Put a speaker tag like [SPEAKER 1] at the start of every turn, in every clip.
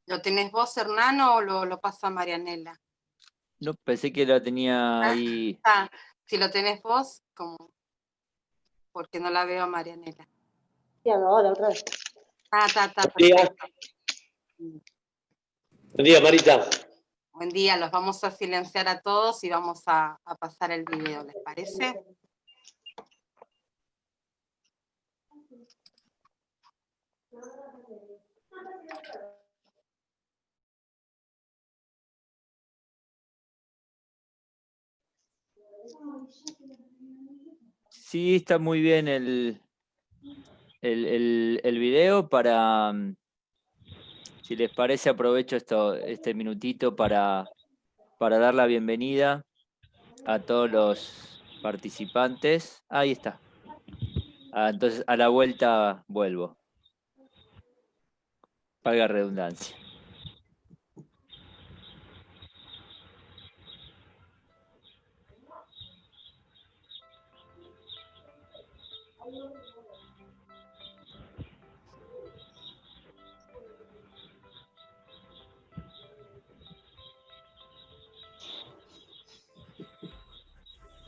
[SPEAKER 1] ¿Lo tenés vos, Hernán, o lo pasa Marianela?
[SPEAKER 2] No, pensé que la tenía ahí.
[SPEAKER 1] Ah, si lo tenés vos, como, porque no la veo a Marianela.
[SPEAKER 3] Ya, ahora otra vez.
[SPEAKER 1] Está,
[SPEAKER 3] Buen día.
[SPEAKER 1] perfecto.
[SPEAKER 3] Buen día, Marita.
[SPEAKER 1] Buen día, los vamos a silenciar a todos y vamos a pasar el video, ¿les parece?
[SPEAKER 2] Sí, está muy bien el video para, si les parece, aprovecho este minutito para dar la bienvenida a todos los participantes. Ahí está. Entonces, a la vuelta vuelvo. Valga redundancia.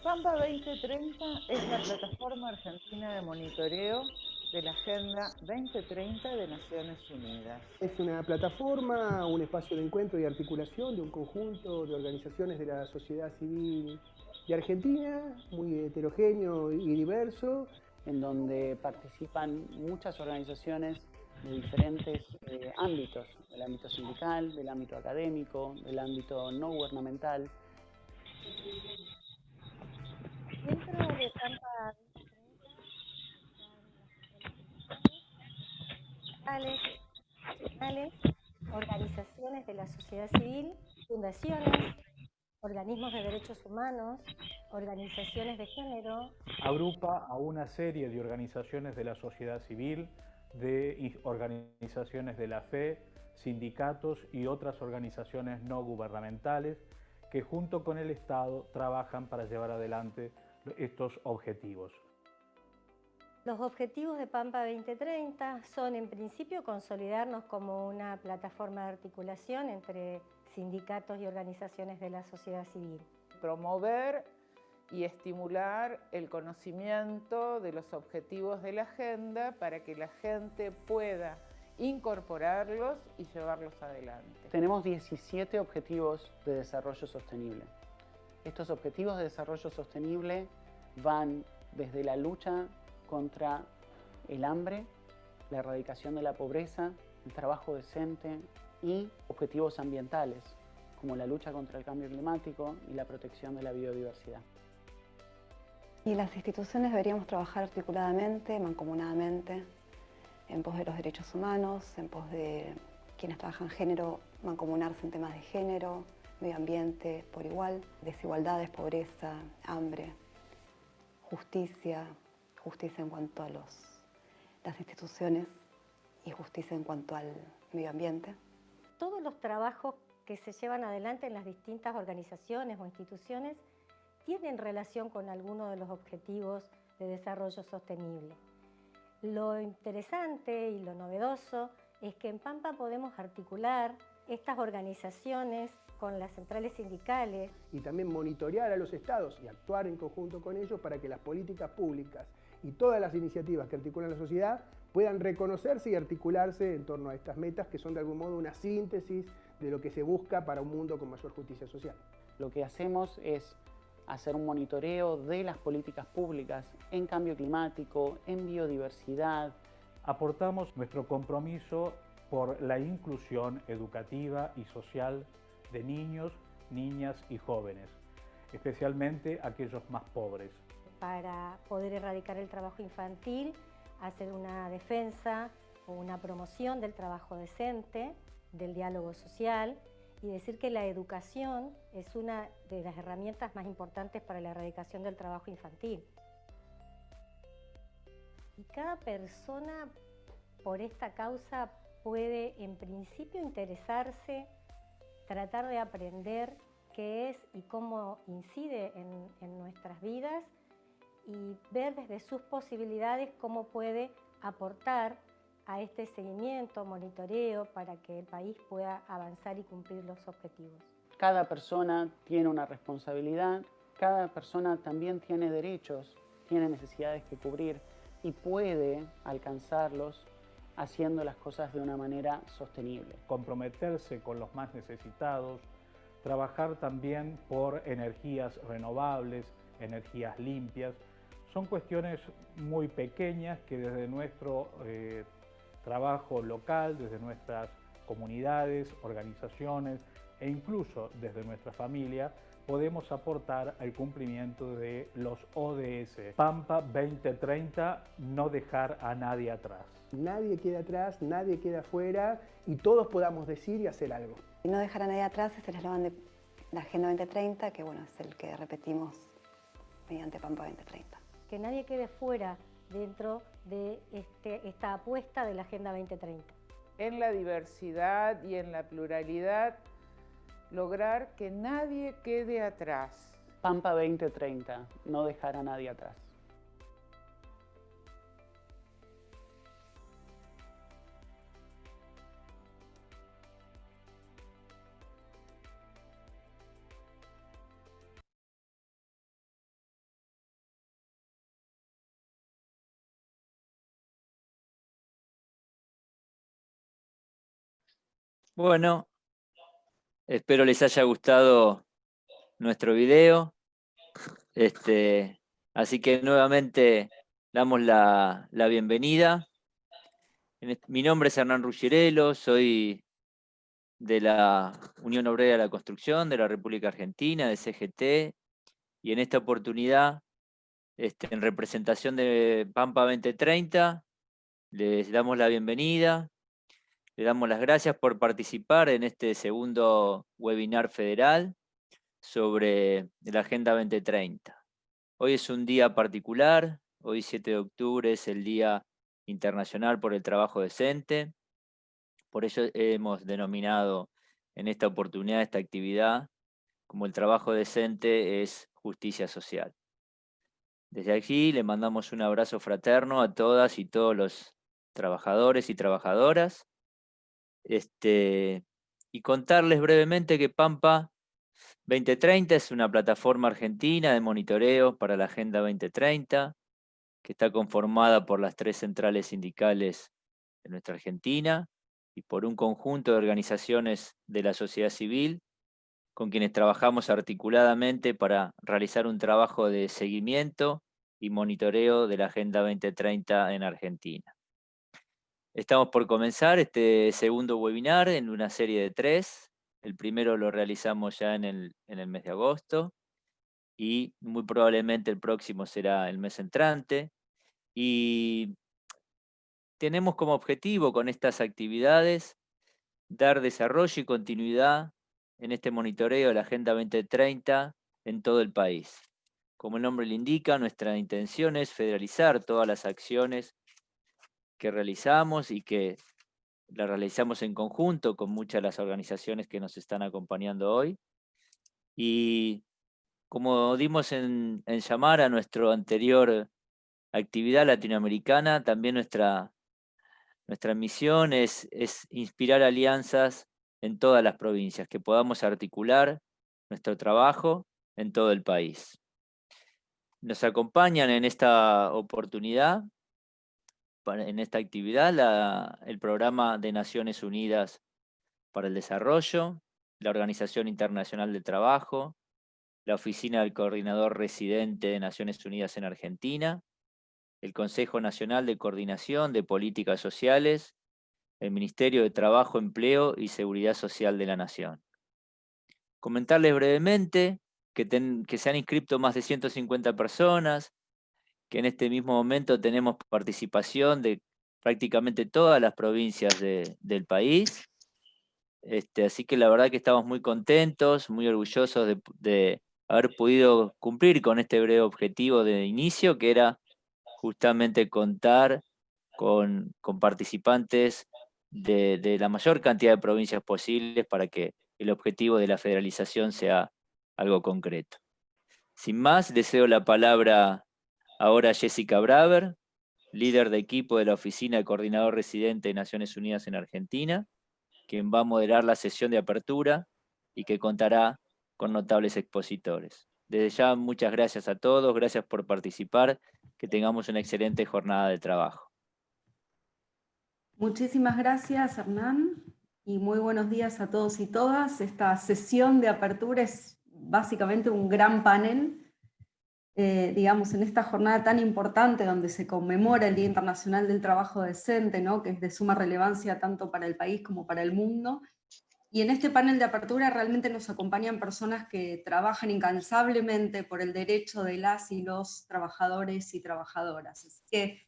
[SPEAKER 4] Pampa 2030 es la plataforma argentina de monitoreo de la Agenda 2030 de Naciones Unidas.
[SPEAKER 5] Es una plataforma, un espacio de encuentro y articulación de un conjunto de organizaciones de la sociedad civil de Argentina, muy heterogéneo y diverso,
[SPEAKER 6] en donde participan muchas organizaciones de diferentes ámbitos, del ámbito sindical, del ámbito académico, del ámbito no gubernamental.
[SPEAKER 7] Dentro de Pampa 2030 organizaciones de la sociedad civil, fundaciones, organismos de derechos humanos, organizaciones de género.
[SPEAKER 8] Agrupa a una serie de organizaciones de la sociedad civil, de organizaciones de la fe, sindicatos y otras organizaciones no gubernamentales que junto con el Estado trabajan para llevar adelante estos objetivos.
[SPEAKER 7] Los objetivos de Pampa 2030 son, en principio, consolidarnos como una plataforma de articulación entre sindicatos y organizaciones de la sociedad civil.
[SPEAKER 4] Promover y estimular el conocimiento de los objetivos de la agenda para que la gente pueda incorporarlos y llevarlos adelante.
[SPEAKER 6] Tenemos 17 objetivos de desarrollo sostenible. Estos objetivos de desarrollo sostenible van desde la lucha contra el hambre, la erradicación de la pobreza, el trabajo decente y objetivos ambientales, como la lucha contra el cambio climático y la protección de la biodiversidad.
[SPEAKER 9] Y las instituciones deberíamos trabajar articuladamente, mancomunadamente, en pos de los derechos humanos, en pos de quienes trabajan género, mancomunarse en temas de género, medio ambiente por igual, desigualdades, pobreza, hambre, justicia en cuanto a las instituciones y justicia en cuanto al medio ambiente.
[SPEAKER 7] Todos los trabajos que se llevan adelante en las distintas organizaciones o instituciones tienen relación con alguno de los objetivos de desarrollo sostenible. Lo interesante y lo novedoso es que en Pampa podemos articular estas organizaciones con las centrales sindicales.
[SPEAKER 5] Y también monitorear a los estados y actuar en conjunto con ellos para que las políticas públicas y todas las iniciativas que articulan la sociedad puedan reconocerse y articularse en torno a estas metas que son de algún modo una síntesis de lo que se busca para un mundo con mayor justicia social.
[SPEAKER 6] Lo que hacemos es hacer un monitoreo de las políticas públicas en cambio climático, en biodiversidad.
[SPEAKER 8] Aportamos nuestro compromiso por la inclusión educativa y social de niños, niñas y jóvenes, especialmente aquellos más pobres.
[SPEAKER 7] Para poder erradicar el trabajo infantil, hacer una defensa o una promoción del trabajo decente, del diálogo social, y decir que la educación es una de las herramientas más importantes para la erradicación del trabajo infantil. Y cada persona por esta causa puede en principio interesarse, tratar de aprender qué es y cómo incide en nuestras vidas y ver desde sus posibilidades cómo puede aportar a este seguimiento, monitoreo, para que el país pueda avanzar y cumplir los objetivos.
[SPEAKER 6] Cada persona tiene una responsabilidad, cada persona también tiene derechos, tiene necesidades que cubrir y puede alcanzarlos haciendo las cosas de una manera sostenible.
[SPEAKER 8] Comprometerse con los más necesitados, trabajar también por energías renovables, energías limpias, son cuestiones muy pequeñas que desde nuestro trabajo local, desde nuestras comunidades, organizaciones e incluso desde nuestra familia, podemos aportar al cumplimiento de los ODS. Pampa 2030, no dejar a nadie atrás.
[SPEAKER 5] Nadie queda atrás, nadie queda afuera y todos podamos decir y hacer algo.
[SPEAKER 9] Y no dejar a nadie atrás es el eslogan de la Agenda 2030, que bueno, es el que repetimos mediante Pampa 2030.
[SPEAKER 7] Que nadie quede fuera dentro de esta apuesta de la Agenda 2030.
[SPEAKER 4] En la diversidad y en la pluralidad, lograr que nadie quede atrás.
[SPEAKER 6] Pampa 2030, no dejar a nadie atrás.
[SPEAKER 2] Bueno, espero les haya gustado nuestro video. Así que nuevamente damos la bienvenida. Mi nombre es Hernán Ruggiero, soy de la Unión Obrera de la Construcción de la República Argentina, de CGT, y en esta oportunidad, en representación de Pampa 2030, les damos la bienvenida. Le damos las gracias por participar en este segundo webinar federal sobre la Agenda 2030. Hoy es un día particular, hoy 7 de octubre es el Día Internacional por el Trabajo Decente. Por ello hemos denominado en esta oportunidad esta actividad como el trabajo decente es justicia social. Desde aquí le mandamos un abrazo fraterno a todas y todos los trabajadores y trabajadoras. Y contarles brevemente que Pampa 2030 es una plataforma argentina de monitoreo para la Agenda 2030, que está conformada por las 3 centrales sindicales de nuestra Argentina y por un conjunto de organizaciones de la sociedad civil con quienes trabajamos articuladamente para realizar un trabajo de seguimiento y monitoreo de la Agenda 2030 en Argentina. Estamos por comenzar este segundo webinar en una serie de 3. El primero lo realizamos ya en el mes de agosto y muy probablemente el próximo será el mes entrante. Y tenemos como objetivo con estas actividades dar desarrollo y continuidad en este monitoreo de la Agenda 2030 en todo el país. Como el nombre le indica, nuestra intención es federalizar todas las acciones que realizamos y que la realizamos en conjunto con muchas de las organizaciones que nos están acompañando hoy. Y como dimos en llamar a nuestra anterior actividad latinoamericana, también nuestra misión es inspirar alianzas en todas las provincias, que podamos articular nuestro trabajo en todo el país. Nos acompañan en esta oportunidad, en esta actividad, el Programa de Naciones Unidas para el Desarrollo, la Organización Internacional del Trabajo, la Oficina del Coordinador Residente de Naciones Unidas en Argentina, el Consejo Nacional de Coordinación de Políticas Sociales, el Ministerio de Trabajo, Empleo y Seguridad Social de la Nación. Comentarles brevemente que se han inscrito más de 150 personas, que en este mismo momento tenemos participación de prácticamente todas las provincias del país. Así que la verdad que estamos muy contentos, muy orgullosos de haber podido cumplir con este breve objetivo de inicio, que era justamente contar con participantes de la mayor cantidad de provincias posibles para que el objetivo de la federalización sea algo concreto. Sin más, le cedo la palabra ahora a Jessica Braver, líder de equipo de la Oficina de Coordinador Residente de Naciones Unidas en Argentina, quien va a moderar la sesión de apertura y que contará con notables expositores. Desde ya, muchas gracias a todos, gracias por participar, que tengamos una excelente jornada de trabajo.
[SPEAKER 10] Muchísimas gracias, Hernán, y muy buenos días a todos y todas. Esta sesión de apertura es básicamente un gran panel, digamos, en esta jornada tan importante donde se conmemora el Día Internacional del Trabajo Decente, ¿no?, que es de suma relevancia tanto para el país como para el mundo. Y en este panel de apertura realmente nos acompañan personas que trabajan incansablemente por el derecho de las y los trabajadores y trabajadoras. Así que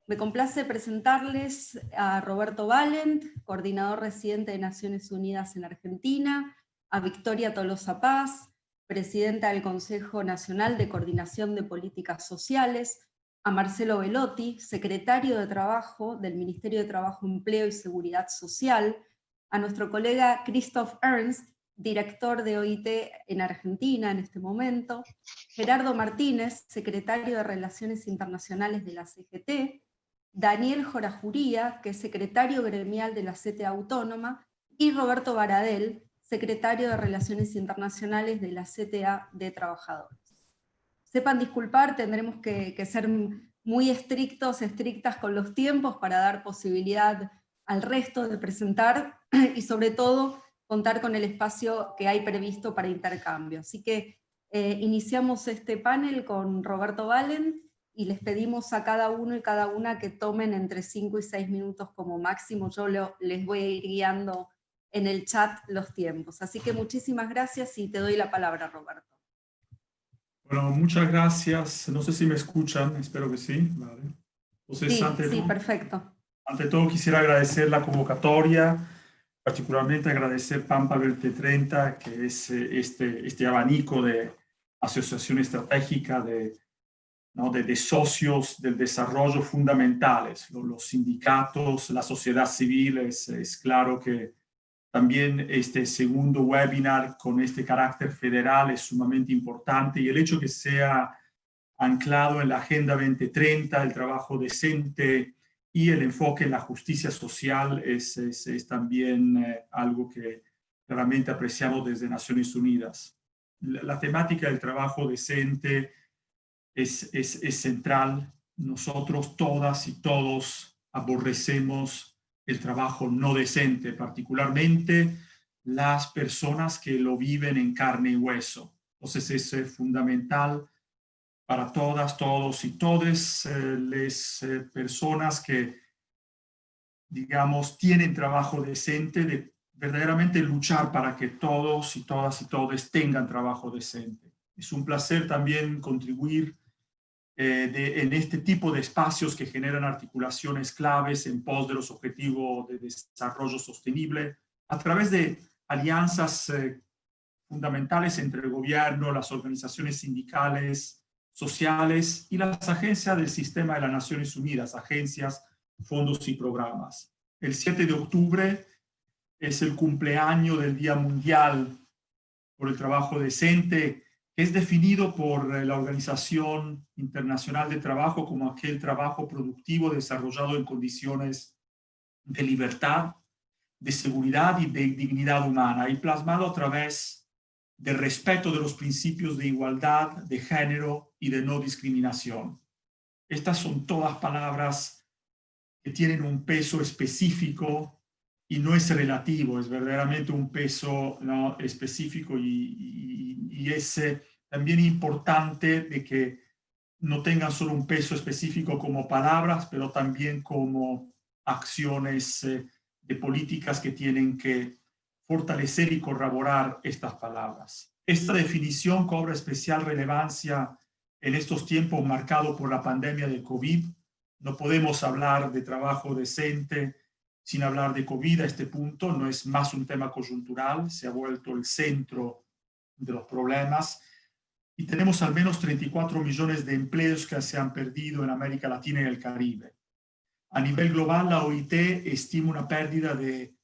[SPEAKER 10] me complace presentarles a Roberto Valent, coordinador residente de Naciones Unidas en Argentina, a Victoria Tolosa Paz, presidenta del Consejo Nacional de Coordinación de Políticas Sociales, a Marcelo Velotti, secretario de Trabajo del Ministerio de Trabajo, Empleo y Seguridad Social, a nuestro colega Christoph Ernst, director de OIT en Argentina en este momento, Gerardo Martínez, secretario de Relaciones Internacionales de la CGT, Daniel Jorajuría, que es secretario gremial de la CTA Autónoma, y Roberto Baradel, secretario de Relaciones Internacionales de la CTA de Trabajadores. Sepan disculpar, tendremos que ser muy estrictas con los tiempos para dar posibilidad al resto de presentar y sobre todo contar con el espacio que hay previsto para intercambio. Así que iniciamos este panel con Roberto Valent y les pedimos a cada uno y cada una que tomen entre 5 y 6 minutos como máximo. Yo les voy a ir guiando en el chat los tiempos. Así que muchísimas gracias y te doy la palabra, Roberto.
[SPEAKER 11] Bueno, muchas gracias. No sé si me escuchan, espero que sí. Vale. Entonces,
[SPEAKER 10] sí, perfecto.
[SPEAKER 11] Ante todo quisiera agradecer la convocatoria, particularmente agradecer Pampa 2030, que es este abanico de asociación estratégica de socios del desarrollo fundamentales, los sindicatos, la sociedad civil. Es claro que también este segundo webinar con este carácter federal es sumamente importante, y el hecho que sea anclado en la Agenda 2030, el trabajo decente y el enfoque en la justicia social es también algo que claramente apreciamos desde Naciones Unidas. La temática del trabajo decente es central. Nosotros todas y todos aborrecemos el trabajo no decente, particularmente las personas que lo viven en carne y hueso. Entonces es fundamental para todas, todos y todes las personas que, digamos, tienen trabajo decente, de verdaderamente luchar para que todos y todas y todes tengan trabajo decente. Es un placer también contribuir en este tipo de espacios que generan articulaciones claves en pos de los objetivos de desarrollo sostenible a través de alianzas fundamentales entre el gobierno, las organizaciones sindicales, sociales y las agencias del sistema de las Naciones Unidas, agencias, fondos y programas. El 7 de octubre es el cumpleaños del Día Mundial por el Trabajo Decente, que es definido por la Organización Internacional de Trabajo como aquel trabajo productivo desarrollado en condiciones de libertad, de seguridad y de dignidad humana, y plasmado a través del respeto de los principios de igualdad, de género y de no discriminación. Estas son todas palabras que tienen un peso específico y no es relativo, es verdaderamente un peso, ¿no?, específico, y es también importante de que no tengan solo un peso específico como palabras, pero también como acciones de políticas que tienen que fortalecer y corroborar estas palabras. Esta definición cobra especial relevancia en estos tiempos marcados por la pandemia de COVID. No podemos hablar de trabajo decente sin hablar de COVID. A este punto no es más un tema coyuntural, se ha vuelto el centro de los problemas, y tenemos al menos 34 millones de empleos que se han perdido en América Latina y el Caribe. A nivel global, la OIT estima una pérdida de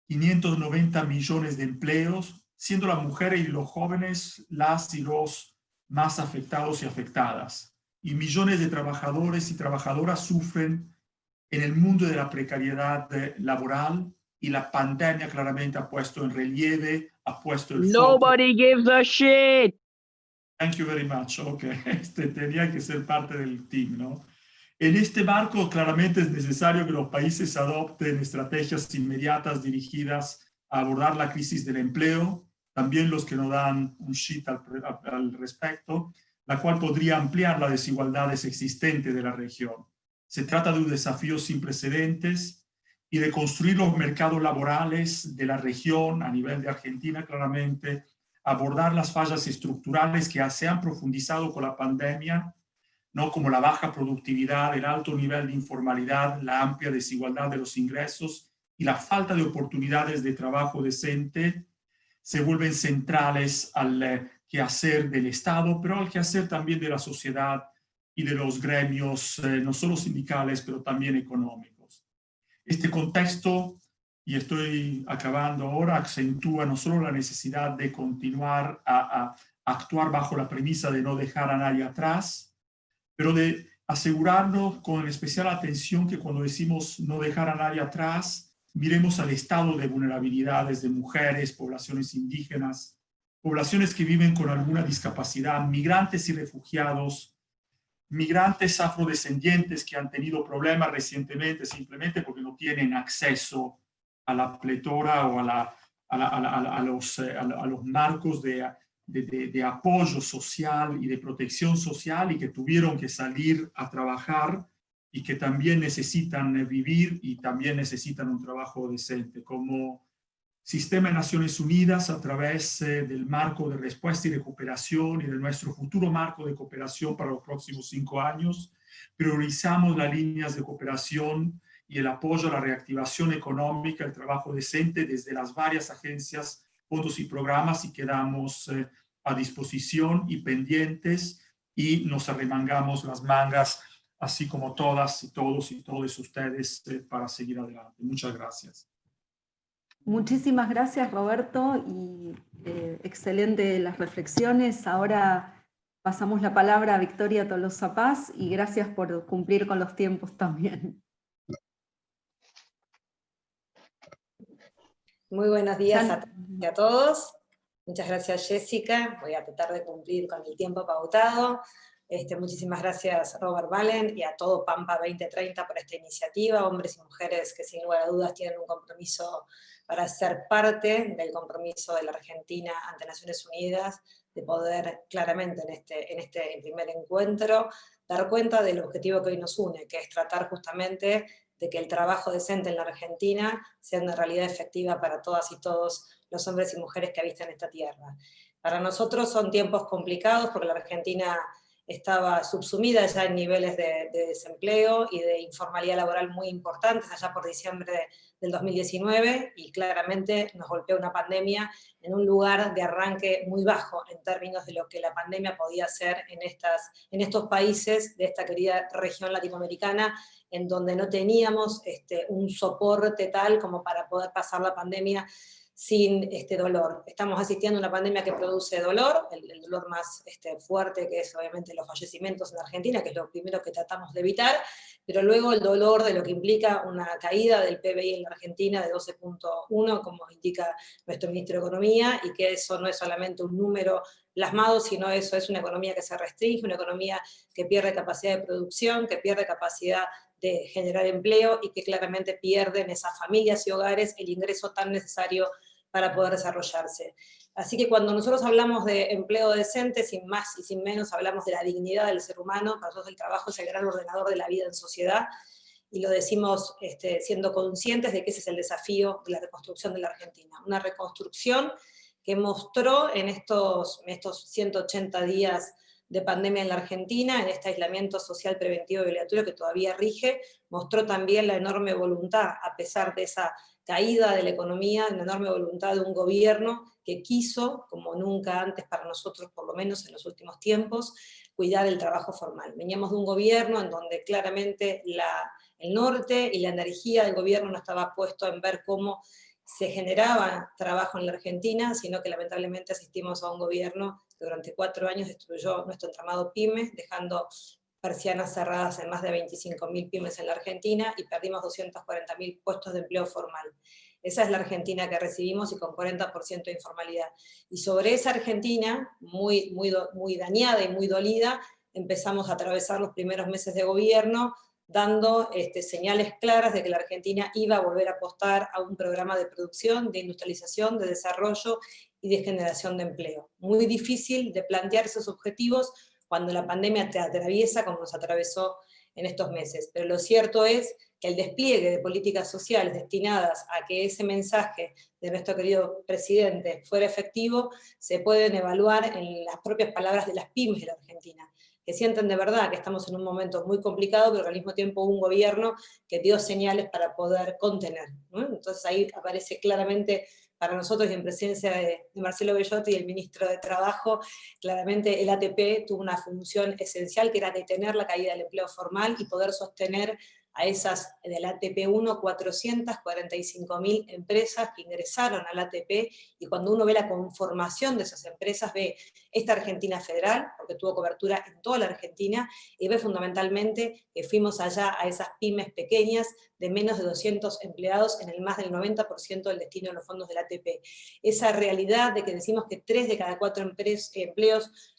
[SPEAKER 11] 590 millones de empleos, siendo las mujeres y los jóvenes las y los más afectados y afectadas. y millones de trabajadores y trabajadoras sufren en el mundo de la precariedad laboral, y la pandemia claramente ha puesto en relieve, ha puesto el foco.
[SPEAKER 12] Nobody gives a shit.
[SPEAKER 11] Thank you very much. Ok, tenía que ser parte del team, ¿no? En este marco, claramente es necesario que los países adopten estrategias inmediatas dirigidas a abordar la crisis del empleo, también los que no dan un shit al respecto, la cual podría ampliar las desigualdades existentes de la región. Se trata de un desafío sin precedentes y de construir los mercados laborales de la región a nivel de Argentina, claramente, abordar las fallas estructurales que se han profundizado con la pandemia, ¿no? Como la baja productividad, el alto nivel de informalidad, la amplia desigualdad de los ingresos y la falta de oportunidades de trabajo decente, se vuelven centrales al quehacer del Estado, pero al quehacer también de la sociedad y de los gremios, no solo sindicales, pero también económicos. Este contexto, y estoy acabando ahora, acentúa no solo la necesidad de continuar a actuar bajo la premisa de no dejar a nadie atrás, pero de asegurarnos con especial atención que cuando decimos no dejar a nadie atrás, miremos al estado de vulnerabilidades de mujeres, poblaciones indígenas, poblaciones que viven con alguna discapacidad, migrantes y refugiados, migrantes afrodescendientes que han tenido problemas recientemente simplemente porque no tienen acceso a la pletora o a los marcos de apoyo social y de protección social, y que tuvieron que salir a trabajar y que también necesitan vivir y también necesitan un trabajo decente. Como Sistema de Naciones Unidas, a través del marco de respuesta y recuperación y de nuestro futuro marco de cooperación para los próximos 5 años, priorizamos las líneas de cooperación y el apoyo a la reactivación económica, el trabajo decente desde las varias agencias, fondos y programas, y quedamos a disposición y pendientes, y nos arremangamos las mangas, así como todas y todos y todos ustedes, para seguir adelante. Muchas gracias.
[SPEAKER 10] Muchísimas gracias, Roberto, y excelente las reflexiones. Ahora pasamos la palabra a Victoria Tolosa Paz, y gracias por cumplir con los tiempos también.
[SPEAKER 13] Muy buenos días a todos. Muchas gracias, Jessica. Voy a tratar de cumplir con el tiempo pautado. Muchísimas gracias, Robert Valen, y a todo Pampa 2030 por esta iniciativa, hombres y mujeres que sin lugar a dudas tienen un compromiso para ser parte del compromiso de la Argentina ante Naciones Unidas, de poder claramente en este primer encuentro dar cuenta del objetivo que hoy nos une, que es tratar justamente de que el trabajo decente en la Argentina sea una realidad efectiva para todas y todos los hombres y mujeres que habitan esta tierra. Para nosotros son tiempos complicados porque la Argentina estaba subsumida ya en niveles de desempleo y de informalidad laboral muy importantes allá por diciembre del 2019, y claramente nos golpeó una pandemia en un lugar de arranque muy bajo en términos de lo que la pandemia podía hacer en estos países de esta querida región latinoamericana, en donde no teníamos un soporte tal como para poder pasar la pandemia sin dolor. Estamos asistiendo a una pandemia que produce dolor, el dolor más fuerte, que es obviamente los fallecimientos en Argentina, que es lo primero que tratamos de evitar, pero luego el dolor de lo que implica una caída del PBI en la Argentina de 12.1, como indica nuestro ministro de Economía, y que eso no es solamente un número plasmado, sino eso es una economía que se restringe, una economía que pierde capacidad de producción, que pierde capacidad de generar empleo, y que claramente pierden esas familias y hogares el ingreso tan necesario para poder desarrollarse. Así que cuando nosotros hablamos de empleo decente, sin más y sin menos hablamos de la dignidad del ser humano. Para nosotros el trabajo es el gran ordenador de la vida en sociedad, y lo decimos siendo conscientes de que ese es el desafío de la reconstrucción de la Argentina. Una reconstrucción que mostró en estos 180 días de pandemia en la Argentina, en este aislamiento social preventivo y obligatorio que todavía rige, mostró también la enorme voluntad, a pesar de esa caída de la economía, una enorme voluntad de un gobierno que quiso, como nunca antes para nosotros, por lo menos en los últimos tiempos, cuidar el trabajo formal. Veníamos de un gobierno en donde claramente el norte y la energía del gobierno no estaba puesto en ver cómo se generaba trabajo en la Argentina, sino que lamentablemente asistimos a un gobierno que durante 4 años destruyó nuestro entramado PYME, dejando persianas cerradas en más de 25.000 pymes en la Argentina y perdimos 240.000 puestos de empleo formal. Esa es la Argentina que recibimos y con 40% de informalidad. Y sobre esa Argentina, muy dañada y muy dolida, empezamos a atravesar los primeros meses de gobierno, dando señales claras de que la Argentina iba a volver a apostar a un programa de producción, de industrialización, de desarrollo y de generación de empleo. Muy difícil de plantear esos objetivos cuando la pandemia te atraviesa como nos atravesó en estos meses. Pero lo cierto es que el despliegue de políticas sociales destinadas a que ese mensaje de nuestro querido presidente fuera efectivo, se pueden evaluar en las propias palabras de las pymes de la Argentina, que sienten de verdad que estamos en un momento muy complicado, pero que al mismo tiempo hubo un gobierno que dio señales para poder contener, ¿no? Entonces ahí aparece claramente para nosotros, y en presencia de Marcelo Bellotti, el ministro de Trabajo, claramente el ATP tuvo una función esencial, que era detener la caída del empleo formal y poder sostener a esas del ATP1, 445.000 empresas que ingresaron al ATP, y cuando uno ve la conformación de esas empresas, ve esta Argentina federal, porque tuvo cobertura en toda la Argentina, y ve fundamentalmente que fuimos allá a esas pymes pequeñas de menos de 200 empleados en el más del 90% del destino de los fondos del ATP. Esa realidad de que decimos que 3 de cada 4 empleos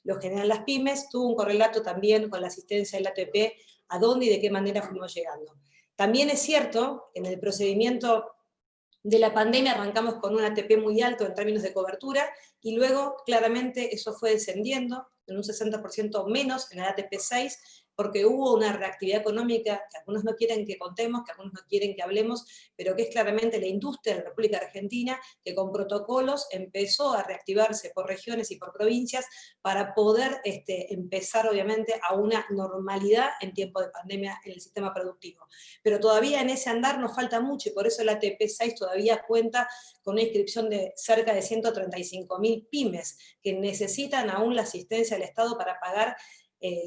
[SPEAKER 13] los generan las pymes, tuvo un correlato también con la asistencia del ATP, a dónde y de qué manera fuimos llegando. También es cierto, en el procedimiento de la pandemia arrancamos con un ATP muy alto en términos de cobertura, y luego claramente eso fue descendiendo en un 60% menos en el ATP 6, porque hubo una reactividad económica que algunos no quieren que contemos, que algunos no quieren que hablemos, pero que es claramente la industria de la República Argentina, que con protocolos empezó a reactivarse por regiones y por provincias para poder empezar obviamente a una normalidad en tiempo de pandemia en el sistema productivo. Pero todavía en ese andar nos falta mucho, y por eso el ATP 6 todavía cuenta con una inscripción de cerca de 135.000 pymes, que necesitan aún la asistencia del Estado para pagar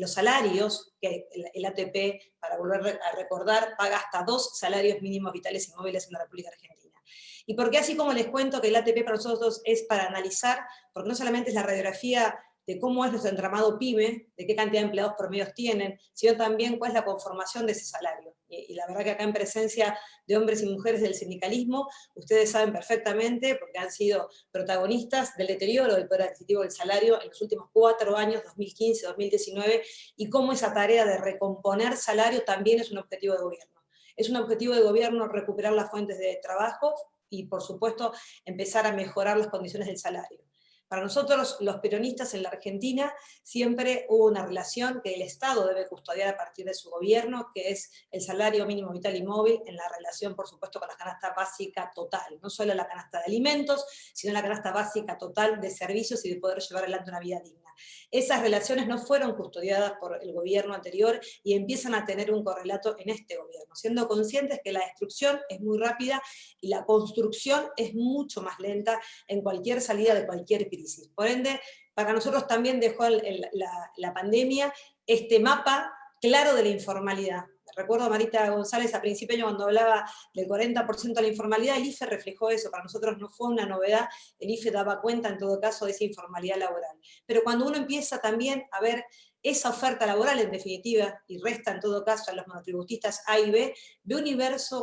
[SPEAKER 13] los salarios, que el ATP, para volver a recordar, paga hasta 2 salarios mínimos vitales y móviles en la República Argentina. Y porque así como les cuento que el ATP para nosotros es para analizar, porque no solamente es la radiografía de cómo es nuestro entramado PYME, de qué cantidad de empleados promedios tienen, sino también cuál es la conformación de ese salario. Y la verdad que acá en presencia de hombres y mujeres del sindicalismo, ustedes saben perfectamente, porque han sido protagonistas del deterioro del poder adquisitivo del salario en los últimos 4 años, 2015, 2019, y cómo esa tarea de recomponer salario también es un objetivo de gobierno. Es un objetivo de gobierno recuperar las fuentes de trabajo y, por supuesto, empezar a mejorar las condiciones del salario. Para nosotros, los peronistas en la Argentina, siempre hubo una relación que el Estado debe custodiar a partir de su gobierno, que es el salario mínimo vital y móvil, en la relación, por supuesto, con la canasta básica total. No solo la canasta de alimentos, sino la canasta básica total de servicios y de poder llevar adelante una vida digna. Esas relaciones no fueron custodiadas por el gobierno anterior y empiezan a tener un correlato en este gobierno, siendo conscientes que la destrucción es muy rápida y la construcción es mucho más lenta en cualquier salida de cualquier crisis. Por ende, para nosotros también dejó la pandemia este mapa claro de la informalidad. Recuerdo a Marita González a principio de año cuando hablaba del 40% de la informalidad, el IFE reflejó eso, para nosotros no fue una novedad, el IFE daba cuenta en todo caso de esa informalidad laboral. Pero cuando uno empieza también a ver esa oferta laboral en definitiva, y resta en todo caso a los monotributistas A y B, ve un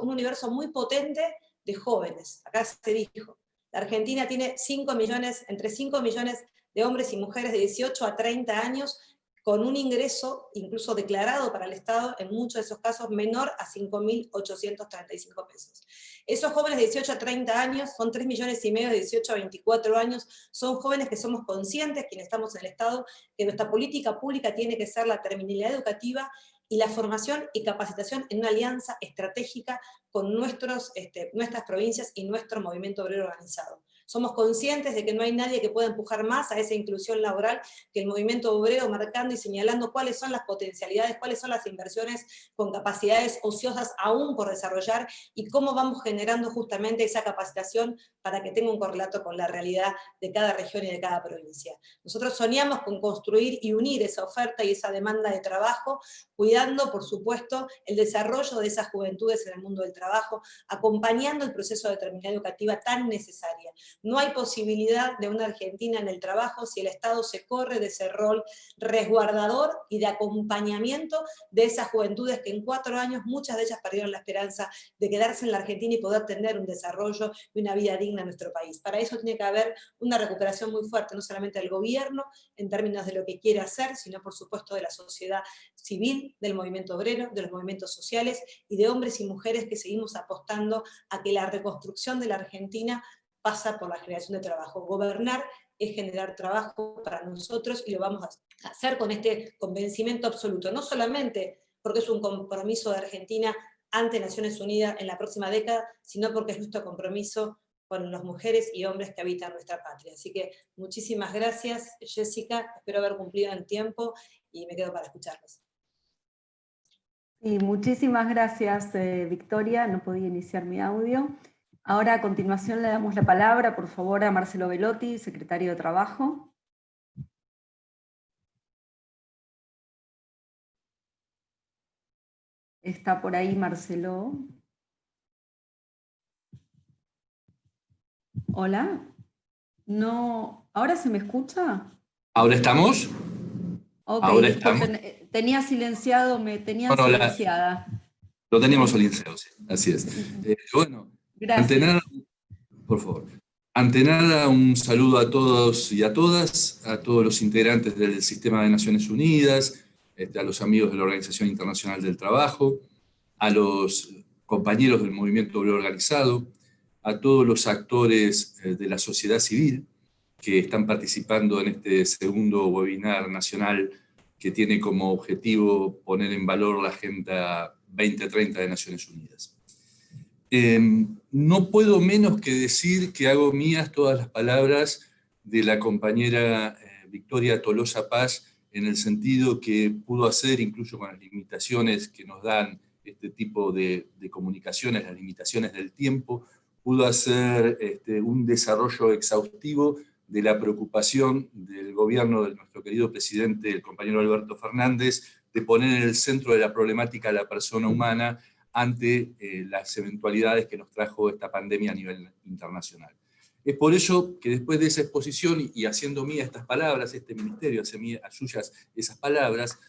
[SPEAKER 13] universo muy potente de jóvenes. Acá se dijo, la Argentina tiene entre 5 millones de hombres y mujeres de 18 a 30 años, con un ingreso, incluso declarado para el Estado, en muchos de esos casos menor a 5.835 pesos. Esos jóvenes de 18 a 30 años son 3,5 millones de 18 a 24 años, son jóvenes que somos conscientes, quienes estamos en el Estado, que nuestra política pública tiene que ser la terminalidad educativa y la formación y capacitación en una alianza estratégica con nuestras provincias y nuestro movimiento obrero organizado. Somos conscientes de que no hay nadie que pueda empujar más a esa inclusión laboral que el movimiento obrero, marcando y señalando cuáles son las potencialidades, cuáles son las inversiones con capacidades ociosas aún por desarrollar y cómo vamos generando justamente esa capacitación para que tenga un correlato con la realidad de cada región y de cada provincia. Nosotros soñamos con construir y unir esa oferta y esa demanda de trabajo, cuidando, por supuesto, el desarrollo de esas juventudes en el mundo del trabajo, acompañando el proceso de terminalidad educativa tan necesaria. No hay posibilidad de una Argentina en el trabajo si el Estado se corre de ese rol resguardador y de acompañamiento de esas juventudes que en 4 años muchas de ellas perdieron la esperanza de quedarse en la Argentina y poder tener un desarrollo y una vida digna en nuestro país. Para eso tiene que haber una recuperación muy fuerte, no solamente del gobierno, en términos de lo que quiere hacer, sino por supuesto de la sociedad civil, del movimiento obrero, de los movimientos sociales y de hombres y mujeres que seguimos apostando a que la reconstrucción de la Argentina pasa por la generación de trabajo. Gobernar es generar trabajo para nosotros y lo vamos a hacer con este convencimiento absoluto, no solamente porque es un compromiso de Argentina ante Naciones Unidas en la próxima década, sino porque es nuestro compromiso con las mujeres y hombres que habitan nuestra patria. Así que muchísimas gracias, Jessica, espero haber cumplido en tiempo y me quedo para escucharlos.
[SPEAKER 10] Y muchísimas gracias, Victoria, no podía iniciar mi audio. Ahora a continuación le damos la palabra, por favor, a Marcelo Velotti, secretario de Trabajo. ¿Está por ahí Marcelo? Hola. No, ¿ahora se me escucha?
[SPEAKER 14] ¿Ahora estamos?
[SPEAKER 10] Ok,
[SPEAKER 14] Ahora
[SPEAKER 10] disculpen,
[SPEAKER 14] estamos.
[SPEAKER 10] tenía silenciado, me tenían
[SPEAKER 14] No,
[SPEAKER 10] silenciada.
[SPEAKER 14] Lo teníamos silenciado, sí, así es. Bueno,
[SPEAKER 10] Gracias.
[SPEAKER 14] ante nada, por favor. Ante nada, un saludo a todos y a todas, a todos los integrantes del Sistema de Naciones Unidas, a los amigos de la Organización Internacional del Trabajo, a los compañeros del movimiento obrero organizado, a todos los actores de la sociedad civil que están participando en este segundo webinar nacional que tiene como objetivo poner en valor la Agenda 2030 de Naciones Unidas. No puedo menos que decir que hago mías todas las palabras de la compañera Victoria Tolosa Paz, en el sentido que pudo hacer, incluso con las limitaciones que nos dan este tipo de comunicaciones, las limitaciones del tiempo, pudo hacer un desarrollo exhaustivo de la preocupación del gobierno de nuestro querido presidente, el compañero Alberto Fernández, de poner en el centro de la problemática a la persona humana ante las eventualidades que nos trajo esta pandemia a nivel internacional. Es por eso que después de esa exposición y haciendo mía estas palabras, este ministerio hace suyas esas palabras,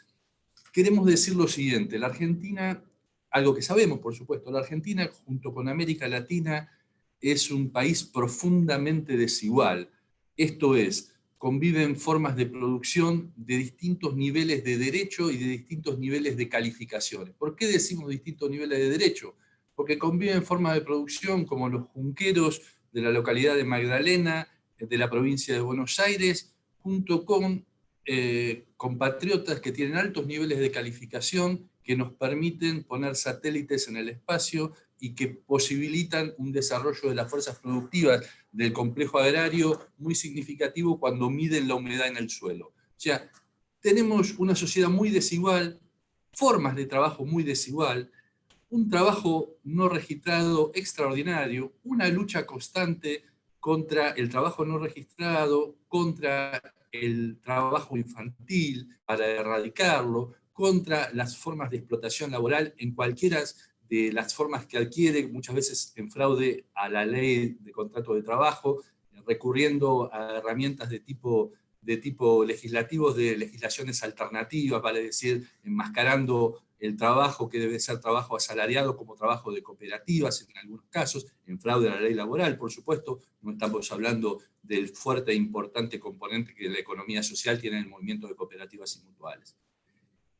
[SPEAKER 14] queremos decir lo siguiente: la Argentina, algo que sabemos por supuesto, la Argentina junto con América Latina es un país profundamente desigual. Esto es, conviven formas de producción de distintos niveles de derecho y de distintos niveles de calificaciones. ¿Por qué decimos distintos niveles de derecho? Porque conviven formas de producción como los junqueros de la localidad de Magdalena, de la provincia de Buenos Aires, junto con compatriotas que tienen altos niveles de calificación que nos permiten poner satélites en el espacio y que posibilitan un desarrollo de las fuerzas productivas del complejo agrario muy significativo cuando miden la humedad en el suelo. O sea, tenemos una sociedad muy desigual, formas de trabajo muy desigual, un trabajo no registrado extraordinario, una lucha constante contra el trabajo no registrado, contra el trabajo infantil, para erradicarlo, contra las formas de explotación laboral en cualquiera de las formas que adquiere, muchas veces en fraude a la ley de contrato de trabajo, recurriendo a herramientas de tipo legislativos, de legislaciones alternativas, vale decir, enmascarando el trabajo que debe ser trabajo asalariado como trabajo de cooperativas en algunos casos, en fraude a la ley laboral, por supuesto. No estamos hablando del fuerte e importante componente que la economía social tiene en el movimiento de cooperativas y mutuales.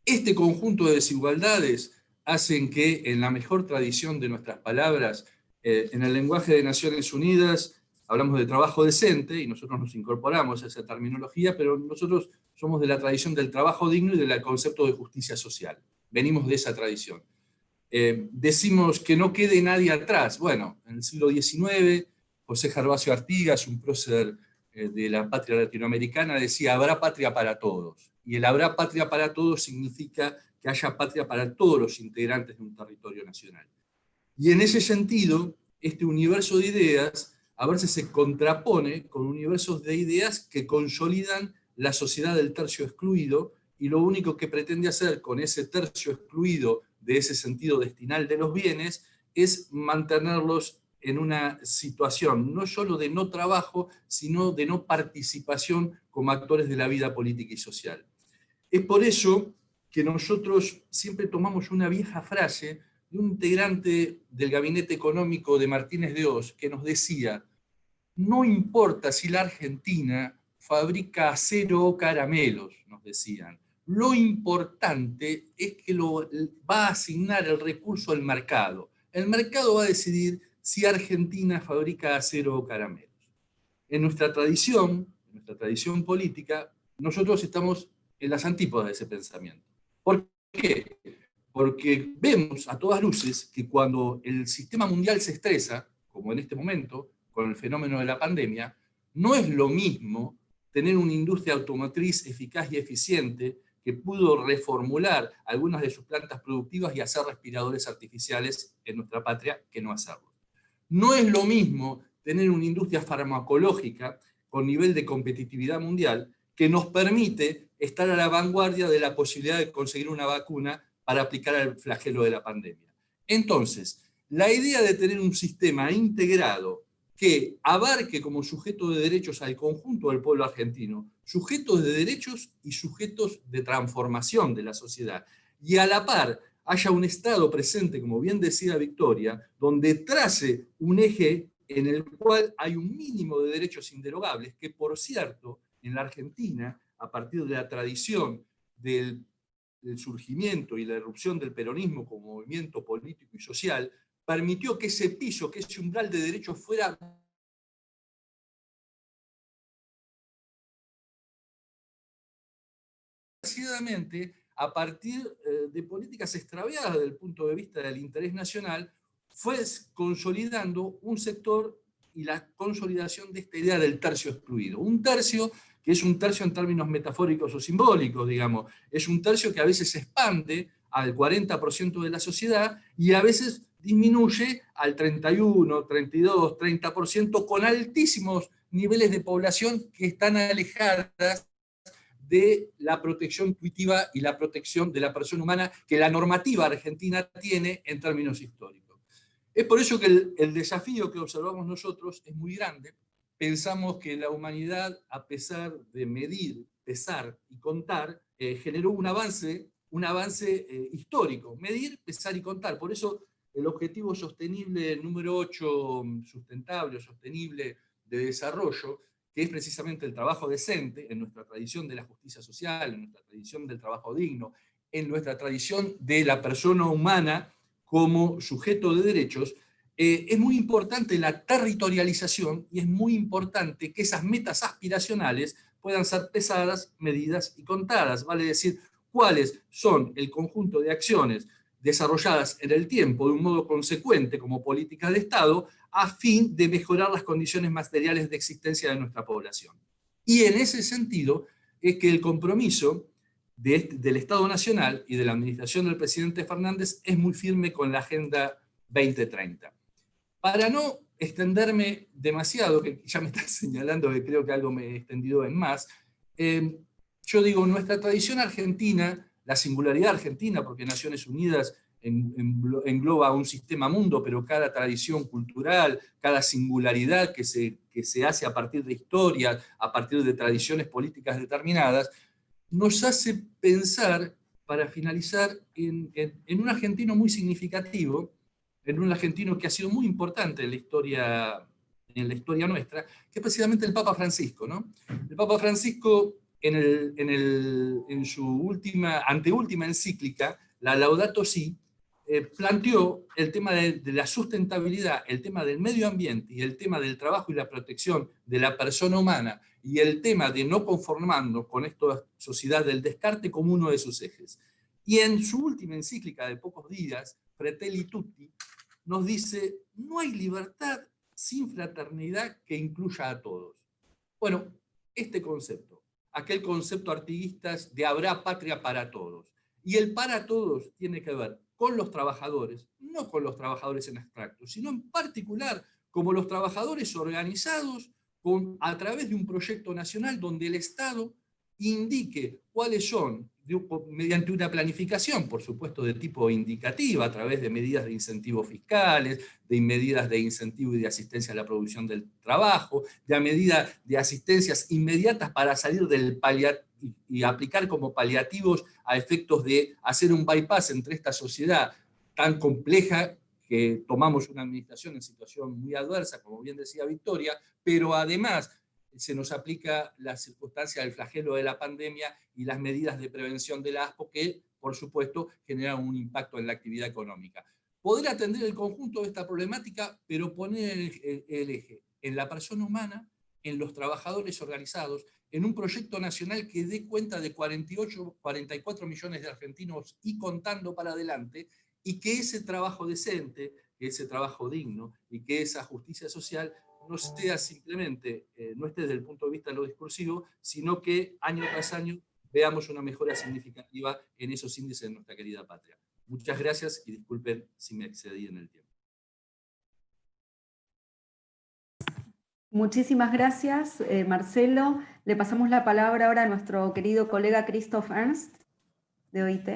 [SPEAKER 14] Este conjunto de desigualdades hacen que, en la mejor tradición de nuestras palabras, en el lenguaje de Naciones Unidas, hablamos de trabajo decente, y nosotros nos incorporamos a esa terminología, pero nosotros somos de la tradición del trabajo digno y del concepto de justicia social. Venimos de esa tradición. Decimos que no quede nadie atrás. Bueno, en el siglo XIX, José Gervasio Artigas, un prócer de la patria latinoamericana, decía: habrá patria para todos. Y el habrá patria para todos significa que haya patria para todos los integrantes de un territorio nacional. Y en ese sentido, este universo de ideas a veces se contrapone con universos de ideas que consolidan la sociedad del tercio excluido, y lo único que pretende hacer con ese tercio excluido de ese sentido destinal de los bienes es mantenerlos en una situación no solo de no trabajo, sino de no participación como actores de la vida política y social. Es por eso que nosotros siempre tomamos una vieja frase de un integrante del gabinete económico de Martínez de Hoz, que nos decía: no importa si la Argentina fabrica acero o caramelos, nos decían. Lo importante es que va a asignar el recurso al mercado. El mercado va a decidir si Argentina fabrica acero o caramelos. En nuestra tradición política, nosotros estamos en las antípodas de ese pensamiento. ¿Por qué? Porque vemos a todas luces que cuando el sistema mundial se estresa, como en este momento, con el fenómeno de la pandemia, no es lo mismo tener una industria automotriz eficaz y eficiente que pudo reformular algunas de sus plantas productivas y hacer respiradores artificiales en nuestra patria que no hacerlo. No es lo mismo tener una industria farmacológica con nivel de competitividad mundial que nos permite estar a la vanguardia de la posibilidad de conseguir una vacuna para aplicar al flagelo de la pandemia. Entonces, la idea de tener un sistema integrado que abarque como sujeto de derechos al conjunto del pueblo argentino, sujetos de derechos y sujetos de transformación de la sociedad, y a la par haya un Estado presente, como bien decía Victoria, donde trace un eje en el cual hay un mínimo de derechos inderogables, que por cierto, en la Argentina, a partir de la tradición del surgimiento y la erupción del peronismo como movimiento político y social, permitió que ese piso, que ese umbral de derechos fuera a partir de políticas extraviadas desde el punto de vista del interés nacional, fue consolidando un sector y la consolidación de esta idea del tercio excluido. Un tercio que es un tercio en términos metafóricos o simbólicos, digamos. Es un tercio que a veces se expande al 40% de la sociedad y a veces disminuye al 31, 32, 30%, con altísimos niveles de población que están alejadas de la protección intuitiva y la protección de la persona humana que la normativa argentina tiene en términos históricos. Es por eso que el desafío que observamos nosotros es muy grande. Pensamos que la humanidad, a pesar de medir, pesar y contar, generó un avance histórico. Medir, pesar y contar. Por eso el objetivo sostenible número 8, sustentable o sostenible de desarrollo, que es precisamente el trabajo decente, en nuestra tradición de la justicia social, en nuestra tradición del trabajo digno, en nuestra tradición de la persona humana como sujeto de derechos, es muy importante la territorialización y es muy importante que esas metas aspiracionales puedan ser pesadas, medidas y contadas. Vale decir, cuáles son el conjunto de acciones desarrolladas en el tiempo de un modo consecuente como políticas de Estado a fin de mejorar las condiciones materiales de existencia de nuestra población. Y en ese sentido es que el compromiso del Estado Nacional y de la administración del presidente Fernández es muy firme con la Agenda 2030. Para no extenderme demasiado, que ya me están señalando que creo que algo me he extendido en más, yo digo, nuestra tradición argentina, la singularidad argentina, porque Naciones Unidas engloba un sistema mundo, pero cada tradición cultural, cada singularidad que se hace a partir de historia, a partir de tradiciones políticas determinadas, nos hace pensar, para finalizar, en un argentino muy significativo, en un argentino que ha sido muy importante en la historia nuestra, que es precisamente el Papa Francisco, ¿no? El Papa Francisco, en su anteúltima encíclica, la Laudato Si, planteó el tema de la sustentabilidad, el tema del medio ambiente y el tema del trabajo y la protección de la persona humana y el tema de no conformarnos con esta sociedad del descarte como uno de sus ejes. Y en su última encíclica de pocos días, Fratelli Tutti, nos dice: no hay libertad sin fraternidad que incluya a todos. Bueno, este concepto, aquel concepto artiguista de habrá patria para todos. Y el para todos tiene que ver con los trabajadores, no con los trabajadores en abstracto, sino en particular como los trabajadores organizados a través de un proyecto nacional donde el Estado indique cuáles son, mediante una planificación, por supuesto, de tipo indicativa, a través de medidas de incentivos fiscales, de medidas de incentivo y de asistencia a la producción del trabajo, de medidas de asistencias inmediatas para salir del y aplicar como paliativos a efectos de hacer un bypass entre esta sociedad tan compleja que tomamos una administración en situación muy adversa, como bien decía Victoria, pero además se nos aplica la circunstancia del flagelo de la pandemia y las medidas de prevención del ASPO que, por supuesto, generan un impacto en la actividad económica. Poder atender el conjunto de esta problemática, pero poner el eje en la persona humana, en los trabajadores organizados, en un proyecto nacional que dé cuenta de 44 millones de argentinos y contando para adelante, y que ese trabajo decente, que ese trabajo digno y que esa justicia social no sea simplemente, no esté desde el punto de vista de lo discursivo, sino que año tras año veamos una mejora significativa en esos índices de nuestra querida patria. Muchas gracias y disculpen si me excedí en el tiempo.
[SPEAKER 10] Muchísimas gracias, Marcelo. Le pasamos la palabra ahora a nuestro querido colega Christoph Ernst, de OIT.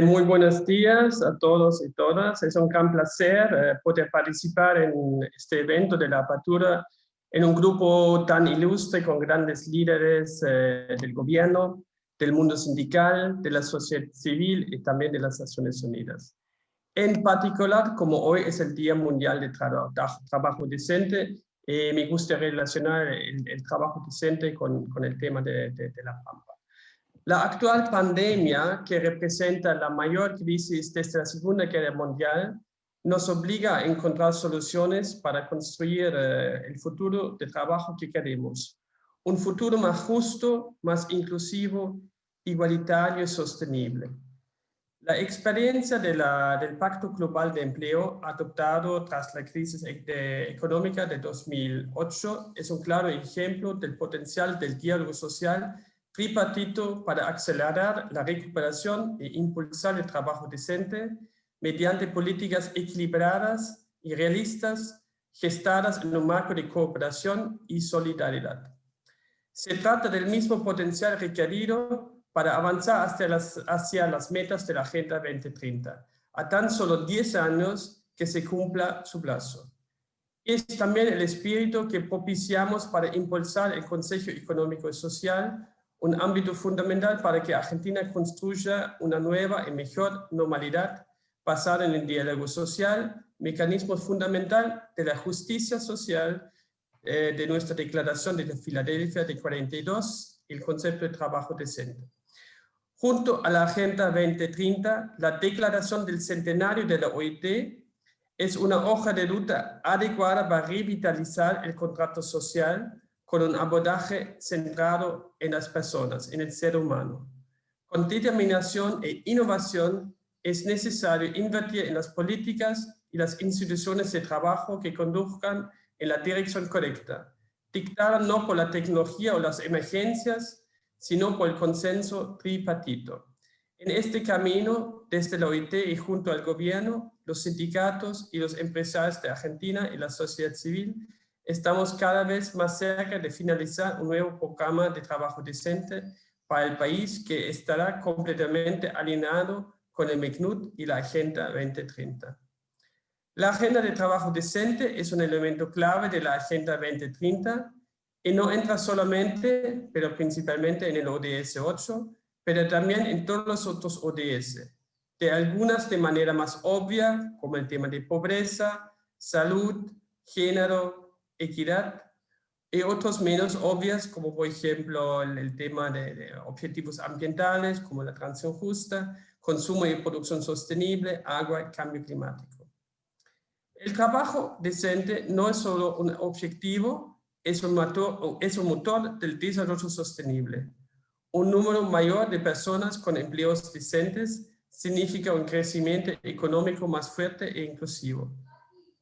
[SPEAKER 15] Muy buenos días a todos y todas. Es un gran placer poder participar en este evento de la apertura en un grupo tan ilustre con grandes líderes del gobierno, del mundo sindical, de la sociedad civil y también de las Naciones Unidas. En particular, como hoy es el Día Mundial de Trabajo Decente, me gusta relacionar el trabajo decente con el tema de la Pampa. La actual pandemia, que representa la mayor crisis desde la Segunda Guerra Mundial, nos obliga a encontrar soluciones para construir el futuro de trabajo que queremos. Un futuro más justo, más inclusivo, igualitario y sostenible. La experiencia del Pacto Global de Empleo adoptado tras la crisis económica de 2008 es un claro ejemplo del potencial del diálogo social tripartito para acelerar la recuperación e impulsar el trabajo decente mediante políticas equilibradas y realistas gestadas en un marco de cooperación y solidaridad. Se trata del mismo potencial requerido para avanzar hacia las metas de la Agenda 2030, a tan solo 10 años que se cumpla su plazo. Es también el espíritu que propiciamos para impulsar el Consejo Económico y Social, un ámbito fundamental para que Argentina construya una nueva y mejor normalidad basada en el diálogo social, mecanismo fundamental de la justicia social de nuestra Declaración de Filadelfia de 42, el concepto de trabajo decente. Junto a la Agenda 2030, la Declaración del Centenario de la OIT es una hoja de ruta adecuada para revitalizar el contrato social, con un abordaje centrado en las personas, en el ser humano. Con determinación e innovación es necesario invertir en las políticas y las instituciones de trabajo que conduzcan en la dirección correcta, dictada no por la tecnología o las emergencias, sino por el consenso tripartito. En este camino, desde la OIT y junto al gobierno, los sindicatos y los empresarios de Argentina y la sociedad civil, estamos cada vez más cerca de finalizar un nuevo programa de trabajo decente para el país que estará completamente alineado con el MCNUT y la Agenda 2030. La Agenda de Trabajo Decente es un elemento clave de la Agenda 2030 y no entra solamente, pero principalmente en el ODS 8, pero también en todos los otros ODS, de algunas de manera más obvia, como el tema de pobreza, salud, género, equidad, y otros menos obvias, como por ejemplo el tema de objetivos ambientales, como la transición justa, consumo y producción sostenible, agua y cambio climático. El trabajo decente no es solo un objetivo, es un motor del desarrollo sostenible. Un número mayor de personas con empleos decentes significa un crecimiento económico más fuerte e inclusivo.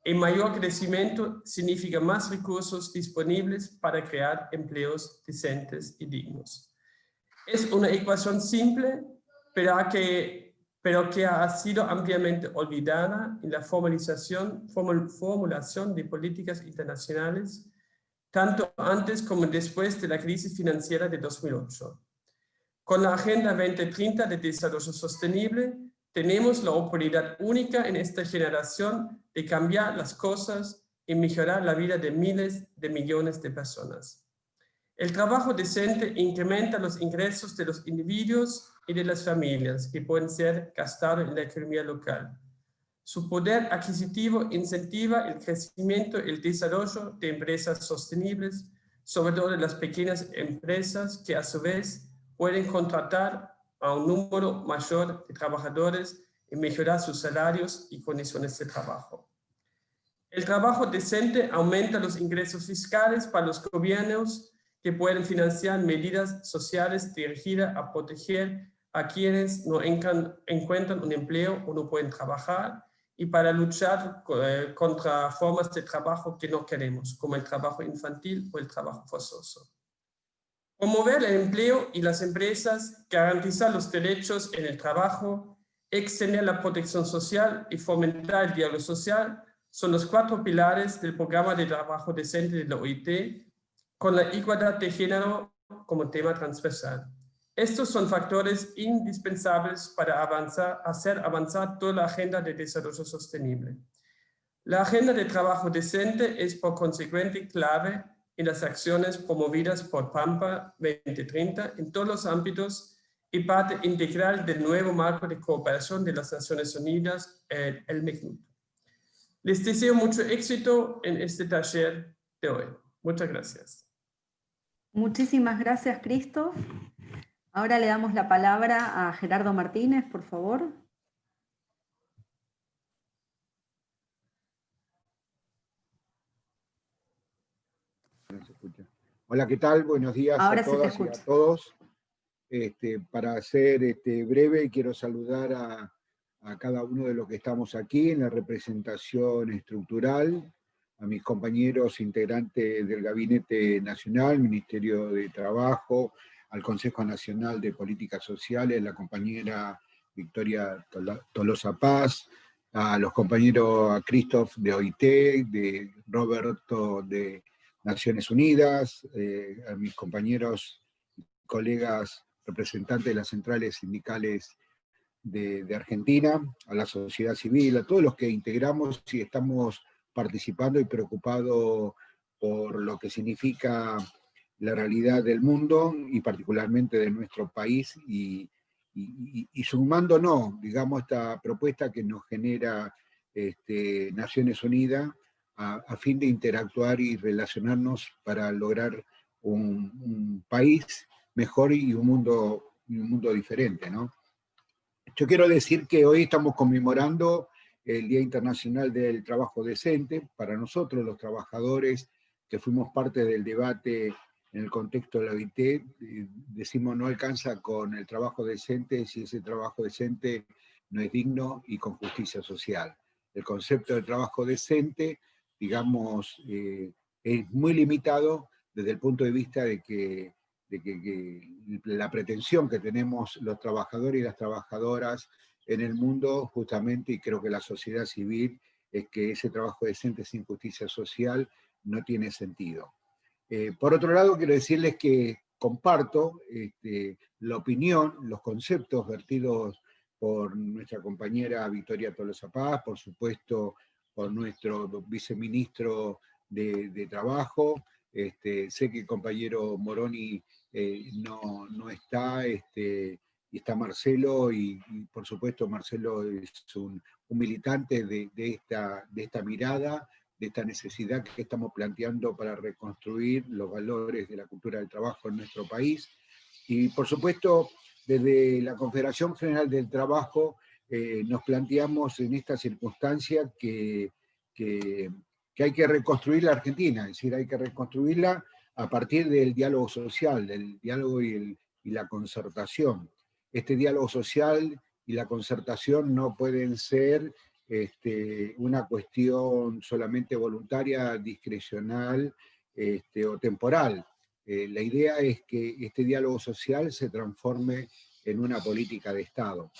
[SPEAKER 15] El mayor crecimiento significa más recursos disponibles para crear empleos decentes y dignos. Es una ecuación simple, pero que ha sido ampliamente olvidada en la formulación de políticas internacionales, tanto antes como después de la crisis financiera de 2008. Con la Agenda 2030 de Desarrollo Sostenible, tenemos la oportunidad única en esta generación de cambiar las cosas y mejorar la vida de miles de millones de personas. El trabajo decente incrementa los ingresos de los individuos y de las familias que pueden ser gastados en la economía local. Su poder adquisitivo incentiva el crecimiento y el desarrollo de empresas sostenibles, sobre todo de las pequeñas empresas que a su vez pueden contratar a un número mayor de trabajadores y mejorar sus salarios y condiciones de trabajo. El trabajo decente aumenta los ingresos fiscales para los gobiernos que pueden financiar medidas sociales dirigidas a proteger a quienes no encuentran un empleo o no pueden trabajar, y para luchar contra formas de trabajo que no queremos, como el trabajo infantil o el trabajo forzoso. Promover el empleo y las empresas, garantizar los derechos en el trabajo, extender la protección social y fomentar el diálogo social son los 4 pilares del programa de trabajo decente de la OIT, con la igualdad de género como tema transversal. Estos son factores indispensables para hacer avanzar toda la agenda de desarrollo sostenible. La agenda de trabajo decente es por consecuente clave en las acciones promovidas por Pampa 2030 en todos los ámbitos y parte integral del nuevo marco de cooperación de las Naciones Unidas, el MCNUT. Les deseo mucho éxito en este taller de hoy. Muchas gracias.
[SPEAKER 10] Muchísimas gracias, Christoph. Ahora le damos la palabra a Gerardo Martínez, por favor.
[SPEAKER 16] Hola, ¿qué tal? Buenos días a todas y a todos. Para ser breve, quiero saludar a cada uno de los que estamos aquí en la representación estructural, a mis compañeros integrantes del Gabinete Nacional, Ministerio de Trabajo, al Consejo Nacional de Políticas Sociales, la compañera Victoria Tolosa Paz, a los compañeros, a Christoph de OIT, de Roberto de Naciones Unidas, a mis compañeros y colegas representantes de las centrales sindicales de Argentina, a la sociedad civil, a todos los que integramos y estamos participando y preocupados por lo que significa la realidad del mundo y particularmente de nuestro país y sumándonos, digamos, esta propuesta que nos genera Naciones Unidas a fin de interactuar y relacionarnos para lograr un país mejor y un mundo diferente, ¿no? Yo quiero decir que hoy estamos conmemorando el Día Internacional del Trabajo Decente. Para nosotros, los trabajadores que fuimos parte del debate en el contexto de la OIT, decimos no alcanza con el trabajo decente si ese trabajo decente no es digno y con justicia social. El concepto de trabajo decente, digamos, es muy limitado desde el punto de vista de que la pretensión que tenemos los trabajadores y las trabajadoras en el mundo, justamente, y creo que la sociedad civil, es que ese trabajo decente sin justicia social no tiene sentido. Por otro lado, quiero decirles que comparto la opinión, los conceptos vertidos por nuestra compañera Victoria Tolosa Paz, por supuesto por nuestro viceministro de Trabajo. Sé que el compañero Moroni no está, y está Marcelo, y por supuesto Marcelo es un militante de esta mirada, de esta necesidad que estamos planteando para reconstruir los valores de la cultura del trabajo en nuestro país. Y por supuesto, desde la Confederación General del Trabajo nos planteamos en esta circunstancia que hay que reconstruir la Argentina, es decir, hay que reconstruirla a partir del diálogo social, del diálogo y la concertación. Este diálogo social y la concertación no pueden ser una cuestión solamente voluntaria, discrecional o temporal. La idea es que este diálogo social se transforme en una política de Estado.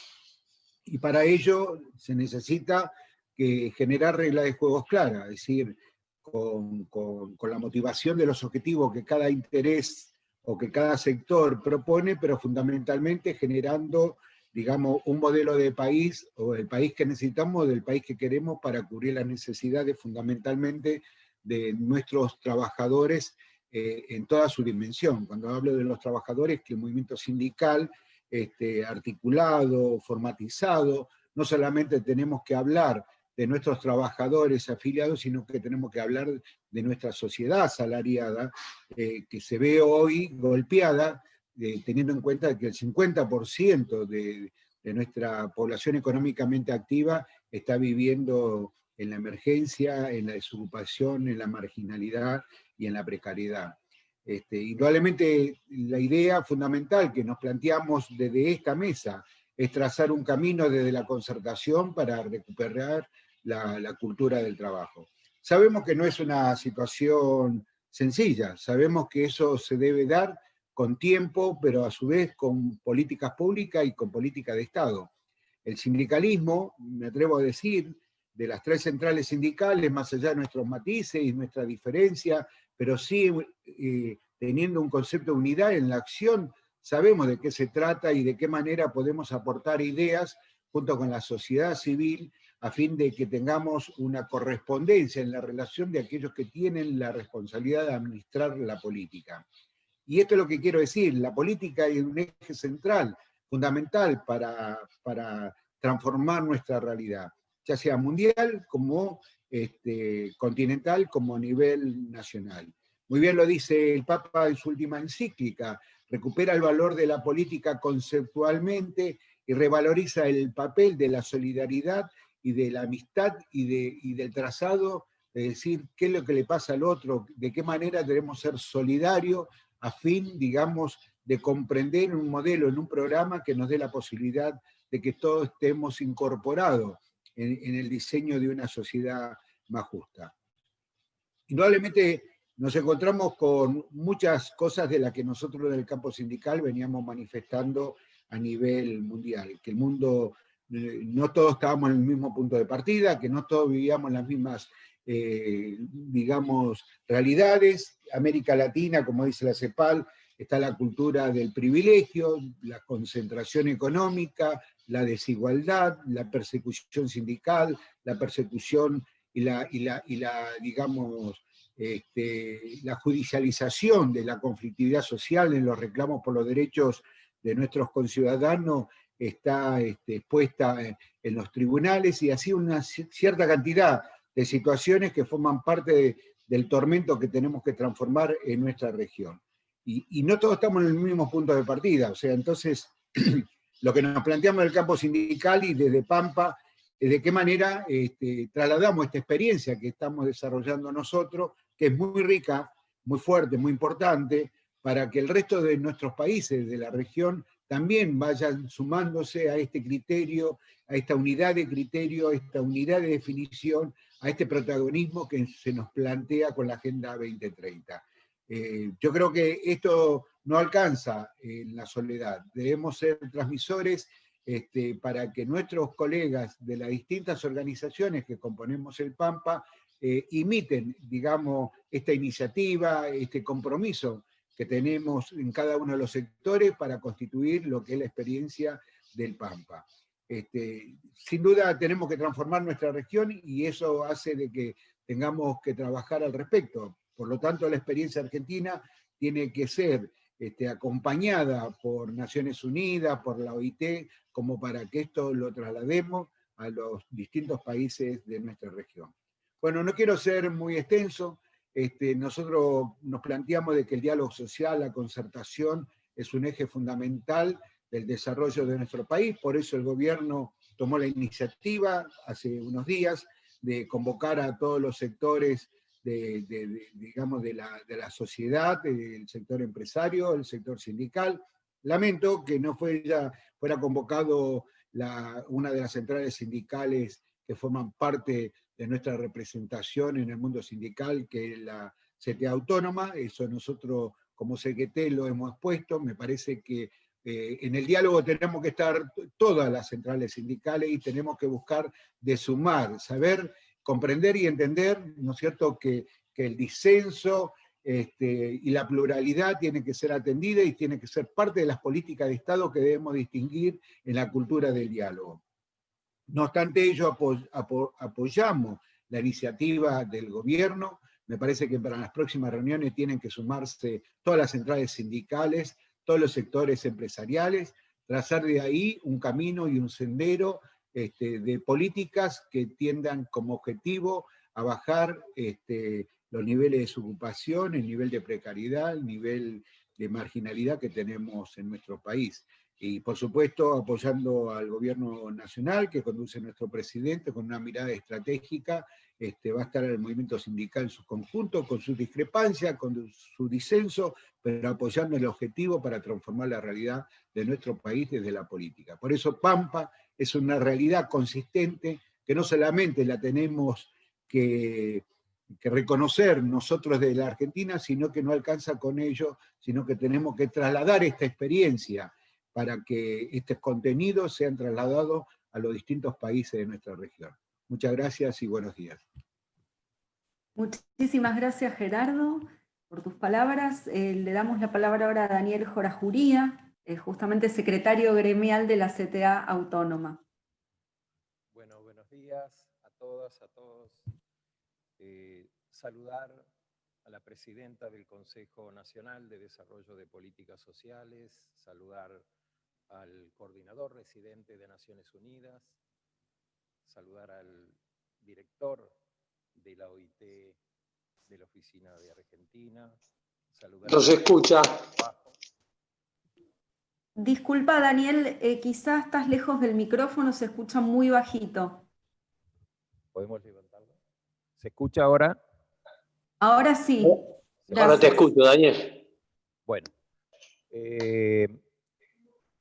[SPEAKER 16] Y para ello se necesita generar reglas de juegos claras, es decir, con la motivación de los objetivos que cada interés o que cada sector propone, pero fundamentalmente generando, digamos, un modelo de país, o el país que necesitamos, del país que queremos, para cubrir las necesidades fundamentalmente de nuestros trabajadores en toda su dimensión. Cuando hablo de los trabajadores, que el movimiento sindical articulado, formatizado, no solamente tenemos que hablar de nuestros trabajadores afiliados, sino que tenemos que hablar de nuestra sociedad asalariada, que se ve hoy golpeada, teniendo en cuenta que el 50% de nuestra población económicamente activa está viviendo en la emergencia, en la desocupación, en la marginalidad y en la precariedad. Indudablemente la idea fundamental que nos planteamos desde esta mesa es trazar un camino desde la concertación para recuperar la cultura del trabajo. Sabemos que no es una situación sencilla, sabemos que eso se debe dar con tiempo, pero a su vez con políticas públicas y con políticas de Estado. El sindicalismo, me atrevo a decir, de las 3 centrales sindicales, más allá de nuestros matices y nuestra diferencia, pero sí teniendo un concepto de unidad en la acción, sabemos de qué se trata y de qué manera podemos aportar ideas junto con la sociedad civil a fin de que tengamos una correspondencia en la relación de aquellos que tienen la responsabilidad de administrar la política. Y esto es lo que quiero decir, la política es un eje central, fundamental para transformar nuestra realidad, ya sea mundial como continental, como a nivel nacional. Muy bien lo dice el Papa en su última encíclica, recupera el valor de la política conceptualmente y revaloriza el papel de la solidaridad y de la amistad y del trazado, de decir qué es lo que le pasa al otro, de qué manera debemos ser solidarios a fin, digamos, de comprender un modelo, en un programa que nos dé la posibilidad de que todos estemos incorporados en el diseño de una sociedad más justa. Indudablemente nos encontramos con muchas cosas de las que nosotros del campo sindical veníamos manifestando a nivel mundial, que el mundo, no todos estábamos en el mismo punto de partida, que no todos vivíamos las mismas, digamos, realidades. América Latina, como dice la CEPAL, está la cultura del privilegio, la concentración económica, la desigualdad, la persecución sindical, la persecución y la digamos, la judicialización de la conflictividad social en los reclamos por los derechos de nuestros conciudadanos está expuesta en los tribunales, y así una cierta cantidad de situaciones que forman parte del tormento que tenemos que transformar en nuestra región. Y no todos estamos en el mismo punto de partida, o sea, entonces lo que nos planteamos en el campo sindical y desde Pampa es de qué manera trasladamos esta experiencia que estamos desarrollando nosotros, que es muy rica, muy fuerte, muy importante, para que el resto de nuestros países de la región también vayan sumándose a este criterio, a esta unidad de criterio, a esta unidad de definición, a este protagonismo que se nos plantea con la Agenda 2030. Yo creo que esto no alcanza en la soledad. Debemos ser transmisores para que nuestros colegas de las distintas organizaciones que componemos el Pampa imiten, digamos, esta iniciativa, este compromiso que tenemos en cada uno de los sectores para constituir lo que es la experiencia del Pampa. Sin duda tenemos que transformar nuestra región y eso hace de que tengamos que trabajar al respecto. Por lo tanto, la experiencia argentina tiene que ser acompañada por Naciones Unidas, por la OIT, como para que esto lo traslademos a los distintos países de nuestra región. Bueno, no quiero ser muy extenso. Nosotros nos planteamos de que el diálogo social, la concertación, es un eje fundamental del desarrollo de nuestro país. Por eso el gobierno tomó la iniciativa hace unos días de convocar a todos los sectores digamos, de la sociedad, del sector empresario, el sector sindical. Lamento que no fuera convocado una de las centrales sindicales que forman parte de nuestra representación en el mundo sindical, que es la CTA Autónoma. Eso nosotros como CGT lo hemos expuesto. Me parece que en el diálogo tenemos que estar todas las centrales sindicales y tenemos que buscar de sumar, saber comprender y entender, ¿no es cierto?, que el disenso y la pluralidad tiene que ser atendida y tiene que ser parte de las políticas de Estado que debemos distinguir en la cultura del diálogo. No obstante ello, apoyamos la iniciativa del gobierno. Me parece que para las próximas reuniones tienen que sumarse todas las centrales sindicales, todos los sectores empresariales, trazar de ahí un camino y un sendero de políticas que tiendan como objetivo a bajar los niveles de desocupación, el nivel de precariedad, el nivel de marginalidad que tenemos en nuestro país. Y por supuesto apoyando al gobierno nacional que conduce nuestro presidente con una mirada estratégica, va a estar el movimiento sindical en su conjunto, con su discrepancia, con su disenso, pero apoyando el objetivo para transformar la realidad de nuestro país desde la política. Por eso Pampa es una realidad consistente que no solamente la tenemos que reconocer nosotros de la Argentina, sino que no alcanza con ello, sino que tenemos que trasladar esta experiencia para que estos contenidos sean trasladados a los distintos países de nuestra región. Muchas gracias y buenos días.
[SPEAKER 10] Muchísimas gracias, Gerardo, por tus palabras. Le damos la palabra ahora a Daniel Jorajuría, justamente secretario gremial de la CTA Autónoma.
[SPEAKER 17] Bueno, buenos días a todas, a todos. Saludar a la presidenta del Consejo Nacional de Desarrollo de Políticas Sociales, saludar al coordinador residente de Naciones Unidas, saludar al director de la OIT de la Oficina de Argentina, saludar
[SPEAKER 3] No se escucha.
[SPEAKER 10] Disculpa, Daniel, quizás estás lejos del micrófono, se escucha muy bajito.
[SPEAKER 17] ¿Podemos levantarlo? ¿Se escucha ahora?
[SPEAKER 10] Ahora sí. Gracias.
[SPEAKER 3] Ahora te escucho, Daniel.
[SPEAKER 17] Bueno.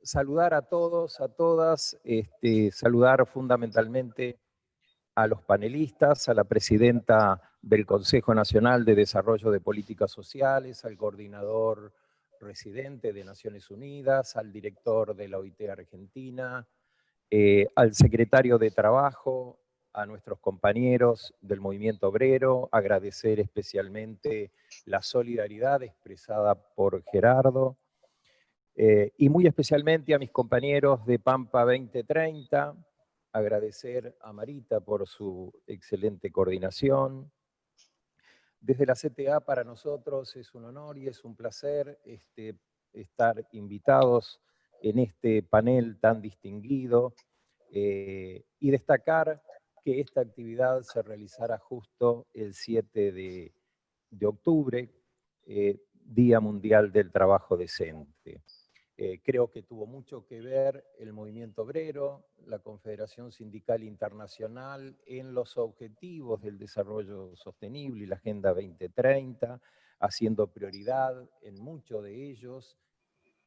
[SPEAKER 17] Saludar a todos, a todas, saludar fundamentalmente a los panelistas, a la presidenta del Consejo Nacional de Desarrollo de Políticas Sociales, al coordinador residente de Naciones Unidas, al director de la OIT Argentina, al secretario de Trabajo, a nuestros compañeros del movimiento obrero, agradecer especialmente la solidaridad expresada por Gerardo, y muy especialmente a mis compañeros de Pampa 2030, agradecer a Marita por su excelente coordinación. Desde la CTA para nosotros es un honor y es un placer estar invitados en este panel tan distinguido y destacar que esta actividad se realizará justo el 7 de octubre, Día Mundial del Trabajo Decente. Creo que tuvo mucho que ver el movimiento obrero, la Confederación Sindical Internacional en los objetivos del desarrollo sostenible y la Agenda 2030, haciendo prioridad en muchos de ellos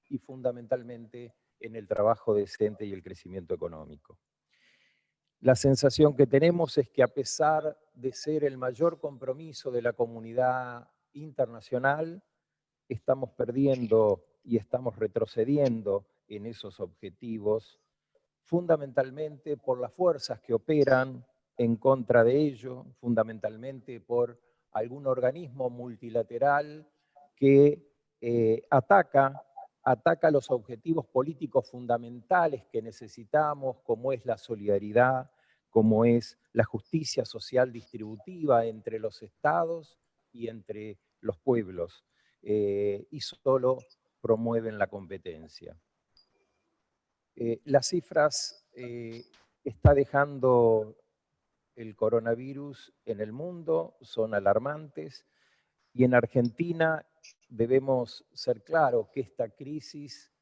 [SPEAKER 17] y fundamentalmente en el trabajo decente y el crecimiento económico. La sensación que tenemos es que a pesar de ser el mayor compromiso de la comunidad internacional, estamos perdiendo y estamos retrocediendo en esos objetivos, fundamentalmente por las fuerzas que operan en contra de ello, fundamentalmente por algún organismo multilateral que ataca los objetivos políticos fundamentales que necesitamos, como es la solidaridad, como es la justicia social distributiva entre los estados y entre los pueblos, y solo promueven la competencia. Las cifras está dejando el coronavirus en el mundo son alarmantes y en Argentina debemos ser claros que esta crisis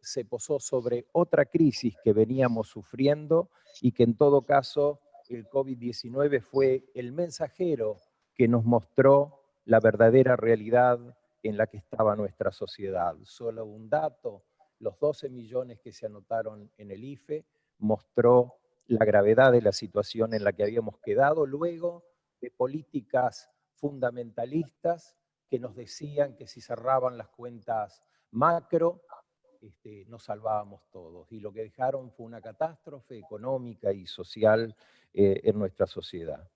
[SPEAKER 17] se posó sobre otra crisis que veníamos sufriendo y que en todo caso el COVID-19 fue el mensajero que nos mostró la verdadera realidad en la que estaba nuestra sociedad. Solo un dato, los 12 millones que se anotaron en el IFE mostró la gravedad de la situación en la que habíamos quedado luego de políticas fundamentalistas que nos decían que si cerraban las cuentas macro, nos salvábamos todos. Y lo que dejaron fue una catástrofe económica y social en nuestra sociedad.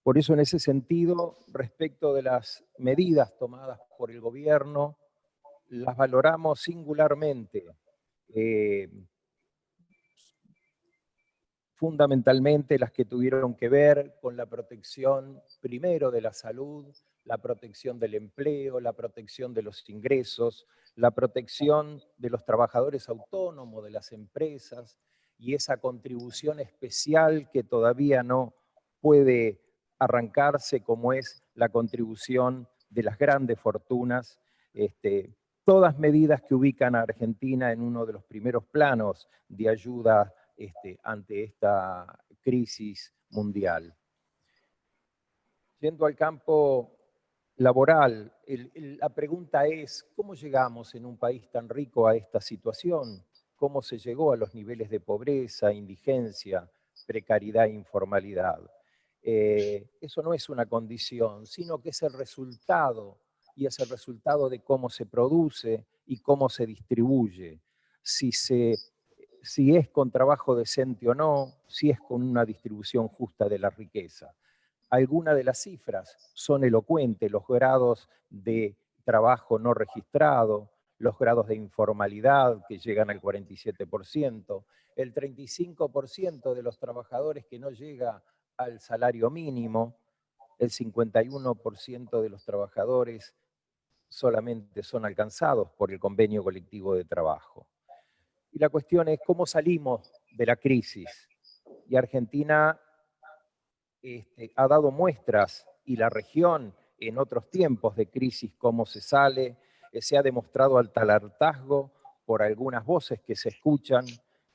[SPEAKER 17] Por eso, en ese sentido, respecto de las medidas tomadas por el gobierno, las valoramos singularmente. Fundamentalmente las que tuvieron que ver con la protección primero de la salud, la protección del empleo, la protección de los ingresos, la protección de los trabajadores autónomos, de las empresas, y esa contribución especial que todavía no puede arrancarse, como es la contribución de las grandes fortunas, todas medidas que ubican a Argentina en uno de los primeros planos de ayuda ante esta crisis mundial. Yendo al campo laboral, la pregunta es, ¿cómo llegamos en un país tan rico a esta situación? ¿Cómo se llegó a los niveles de pobreza, indigencia, precariedad e informalidad? Eso no es una condición, sino que es el resultado, y es el resultado de cómo se produce y cómo se distribuye. Si es con trabajo decente o no, si es con una distribución justa de la riqueza. Algunas de las cifras son elocuentes, los grados de trabajo no registrado, los grados de informalidad que llegan al 47%, el 35% de los trabajadores que no llega al salario mínimo, el 51% de los trabajadores solamente son alcanzados por el convenio colectivo de trabajo. Y la cuestión es cómo salimos de la crisis. Y Argentina ha dado muestras, y la región en otros tiempos de crisis, cómo se sale. Se ha demostrado al tal hartazgo por algunas voces que se escuchan,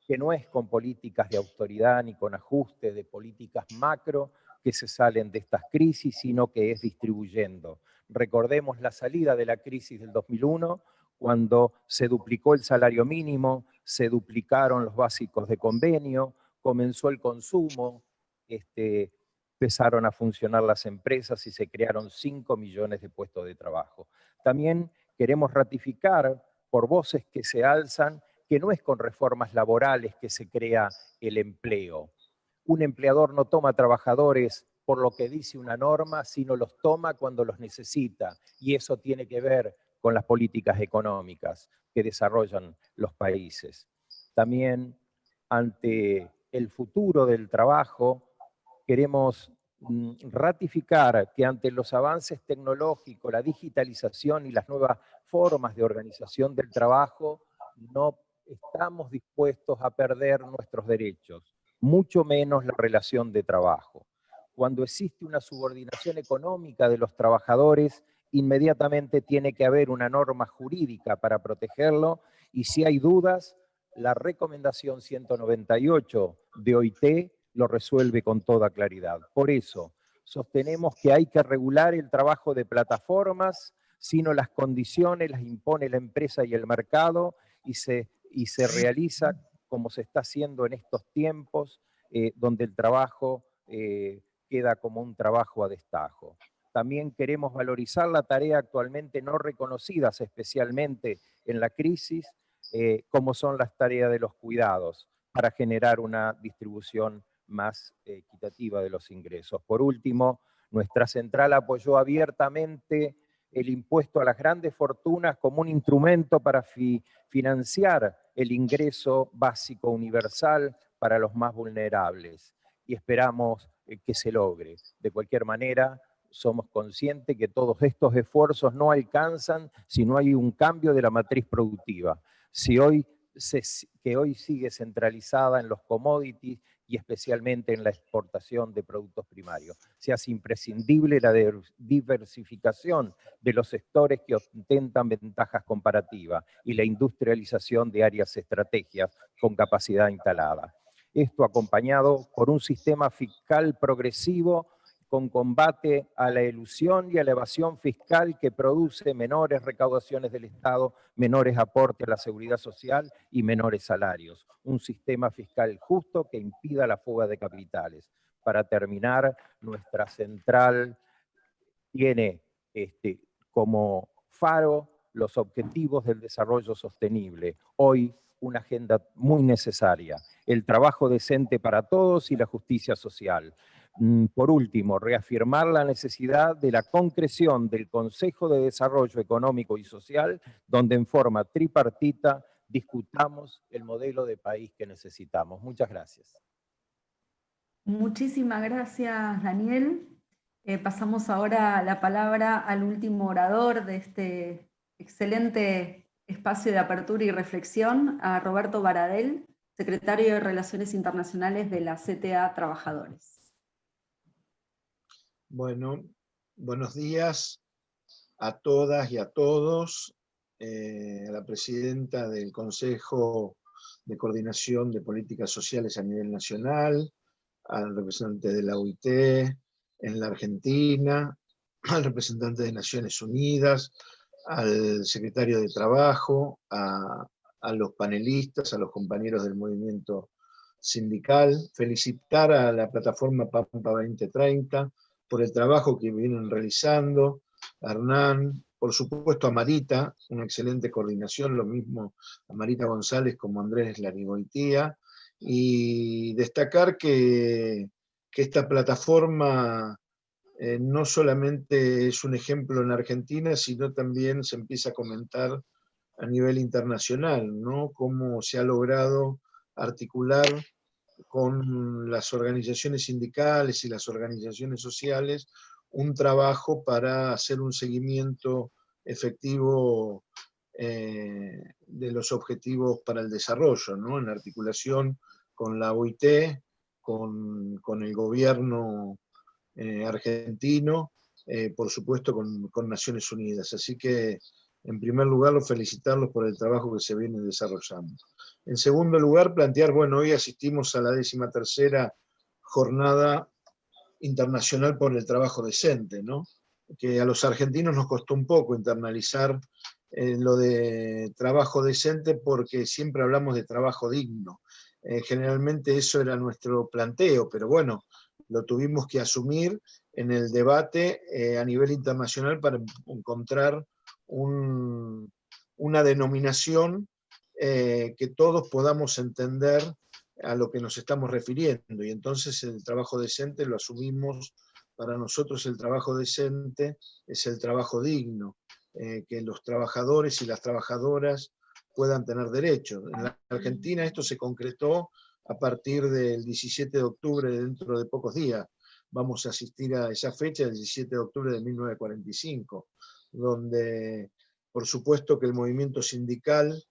[SPEAKER 17] que no es con políticas de autoridad ni con ajustes de políticas macro que se salen de estas crisis, sino que es distribuyendo. Recordemos la salida de la crisis del 2001, cuando se duplicó el salario mínimo, se duplicaron los básicos de convenio, comenzó el consumo, empezaron a funcionar las empresas y se crearon 5 millones de puestos de trabajo. También queremos ratificar por voces que se alzan que no es con reformas laborales que se crea el empleo. Un empleador no toma trabajadores por lo que dice una norma, sino los toma cuando los necesita, y eso tiene que ver con las políticas económicas que desarrollan los países. También, ante el futuro del trabajo, queremos ratificar que ante los avances tecnológicos, la digitalización y las nuevas formas de organización del trabajo, no estamos dispuestos a perder nuestros derechos, mucho menos la relación de trabajo. Cuando existe una subordinación económica de los trabajadores, inmediatamente tiene que haber una norma jurídica para protegerlo, y si hay dudas, la recomendación 198 de OIT lo resuelve con toda claridad. Por eso, sostenemos que hay que regular el trabajo de plataformas, sino las condiciones las impone la empresa y el mercado, y se realiza como se está haciendo en estos tiempos, donde el trabajo queda como un trabajo a destajo. También queremos valorizar la tarea actualmente no reconocidas, especialmente en la crisis, como son las tareas de los cuidados, para generar una distribución más equitativa de los ingresos. Por último, nuestra central apoyó abiertamente el impuesto a las grandes fortunas como un instrumento para financiar el ingreso básico universal para los más vulnerables, y esperamos que se logre. De cualquier manera, somos conscientes que todos estos esfuerzos no alcanzan si no hay un cambio de la matriz productiva. Que hoy sigue centralizada en los commodities y especialmente en la exportación de productos primarios. Se hace imprescindible la diversificación de los sectores que ostentan ventajas comparativas y la industrialización de áreas estratégicas con capacidad instalada. Esto acompañado por un sistema fiscal progresivo con combate a la elusión y a la evasión fiscal que produce menores recaudaciones del Estado, menores aportes a la seguridad social y menores salarios. Un sistema fiscal justo que impida la fuga de capitales. Para terminar, nuestra central tiene como faro los objetivos del desarrollo sostenible. Hoy, una agenda muy necesaria, el trabajo decente para todos y la justicia social. Por último, reafirmar la necesidad de la concreción del Consejo de Desarrollo Económico y Social, donde en forma tripartita discutamos el modelo de país que necesitamos. Muchas gracias.
[SPEAKER 10] Muchísimas gracias, Daniel. Pasamos ahora la palabra al último orador de este excelente espacio de apertura y reflexión, a Roberto Baradel, secretario de Relaciones Internacionales de la CTA Trabajadores.
[SPEAKER 18] Bueno, buenos días a todas y a todos, a la presidenta del Consejo de Coordinación de Políticas Sociales a nivel nacional, al representante de la OIT en la Argentina, al representante de Naciones Unidas, al secretario de Trabajo, a los panelistas, a los compañeros del movimiento sindical, felicitar a la plataforma Pampa 2030 por el trabajo que vienen realizando, a Hernán, por supuesto a Marita, una excelente coordinación, lo mismo a Marita González como a Andrés Larigoitía, y destacar que esta plataforma no solamente es un ejemplo en Argentina, sino también se empieza a comentar a nivel internacional, ¿no? Cómo se ha logrado articular con las organizaciones sindicales y las organizaciones sociales un trabajo para hacer un seguimiento efectivo de los objetivos para el desarrollo, ¿no? En articulación con la OIT, con el gobierno argentino, por supuesto con Naciones Unidas. Así que, en primer lugar, felicitarlos por el trabajo que se viene desarrollando. En segundo lugar, plantear, bueno, hoy asistimos a la 13ª Jornada Internacional por el Trabajo Decente, ¿no? Que a los argentinos nos costó un poco internalizar lo de trabajo decente porque siempre hablamos de trabajo digno. Generalmente eso era nuestro planteo, pero bueno, lo tuvimos que asumir en el debate a nivel internacional para encontrar una denominación que todos podamos entender a lo que nos estamos refiriendo. Y entonces el trabajo decente lo asumimos. Para nosotros el trabajo decente es el trabajo digno, que los trabajadores y las trabajadoras puedan tener derechos. En la Argentina esto se concretó a partir del 17 de octubre, dentro de pocos días. Vamos a asistir a esa fecha, el 17 de octubre de 1945, donde por supuesto que el movimiento sindical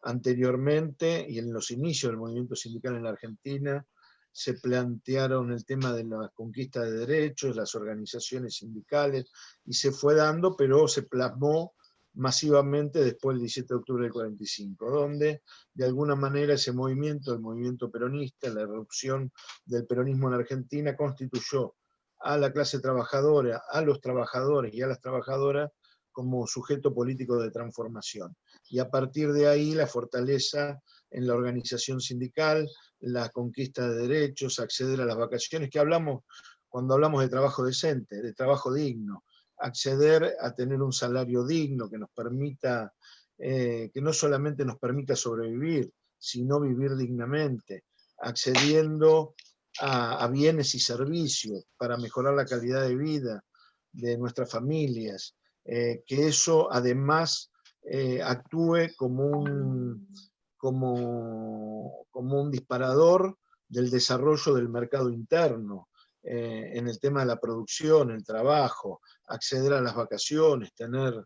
[SPEAKER 18] anteriormente y en los inicios del movimiento sindical en la Argentina se plantearon el tema de la conquista de derechos, las organizaciones sindicales, y se fue dando, pero se plasmó masivamente después del 17 de octubre del 45, donde de alguna manera ese movimiento, el movimiento peronista, la erupción del peronismo en Argentina, constituyó a la clase trabajadora, a los trabajadores y a las trabajadoras como sujeto político de transformación. Y a partir de ahí la fortaleza en la organización sindical, la conquista de derechos, acceder a las vacaciones, que hablamos cuando hablamos de trabajo decente, de trabajo digno, acceder a tener un salario digno que nos permita, que no solamente nos permita sobrevivir, sino vivir dignamente, accediendo a bienes y servicios para mejorar la calidad de vida de nuestras familias, que eso además actúe como un disparador del desarrollo del mercado interno, en el tema de la producción, el trabajo, acceder a las vacaciones, tener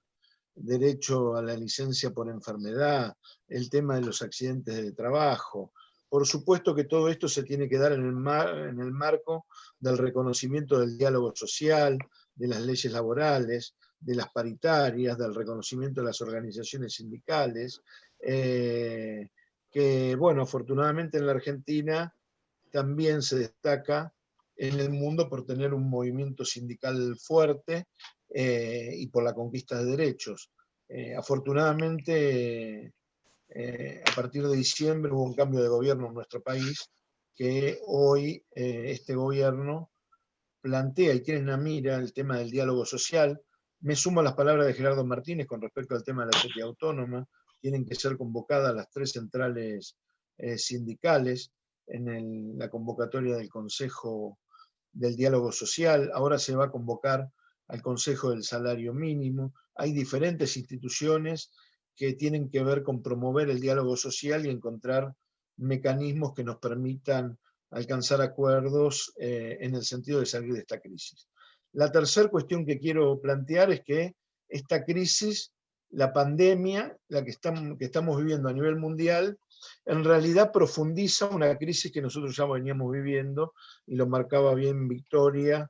[SPEAKER 18] derecho a la licencia por enfermedad, el tema de los accidentes de trabajo. Por supuesto que todo esto se tiene que dar en el marco del reconocimiento del diálogo social, de las leyes laborales, de las paritarias, del reconocimiento de las organizaciones sindicales, que, bueno, afortunadamente en la Argentina también se destaca en el mundo por tener un movimiento sindical fuerte y por la conquista de derechos. Afortunadamente, a partir de diciembre hubo un cambio de gobierno en nuestro país, que hoy este gobierno plantea y tiene en la mira el tema del diálogo social. Me sumo a las palabras de Gerardo Martínez con respecto al tema de la CTA autónoma. Tienen que ser convocadas las 3 centrales sindicales en la convocatoria del Consejo del diálogo social, ahora se va a convocar al Consejo del Salario Mínimo. Hay diferentes instituciones que tienen que ver con promover el diálogo social y encontrar mecanismos que nos permitan alcanzar acuerdos en el sentido de salir de esta crisis. La tercera cuestión que quiero plantear es que esta crisis, la pandemia, la que estamos viviendo a nivel mundial, en realidad profundiza una crisis que nosotros ya veníamos viviendo, y lo marcaba bien Victoria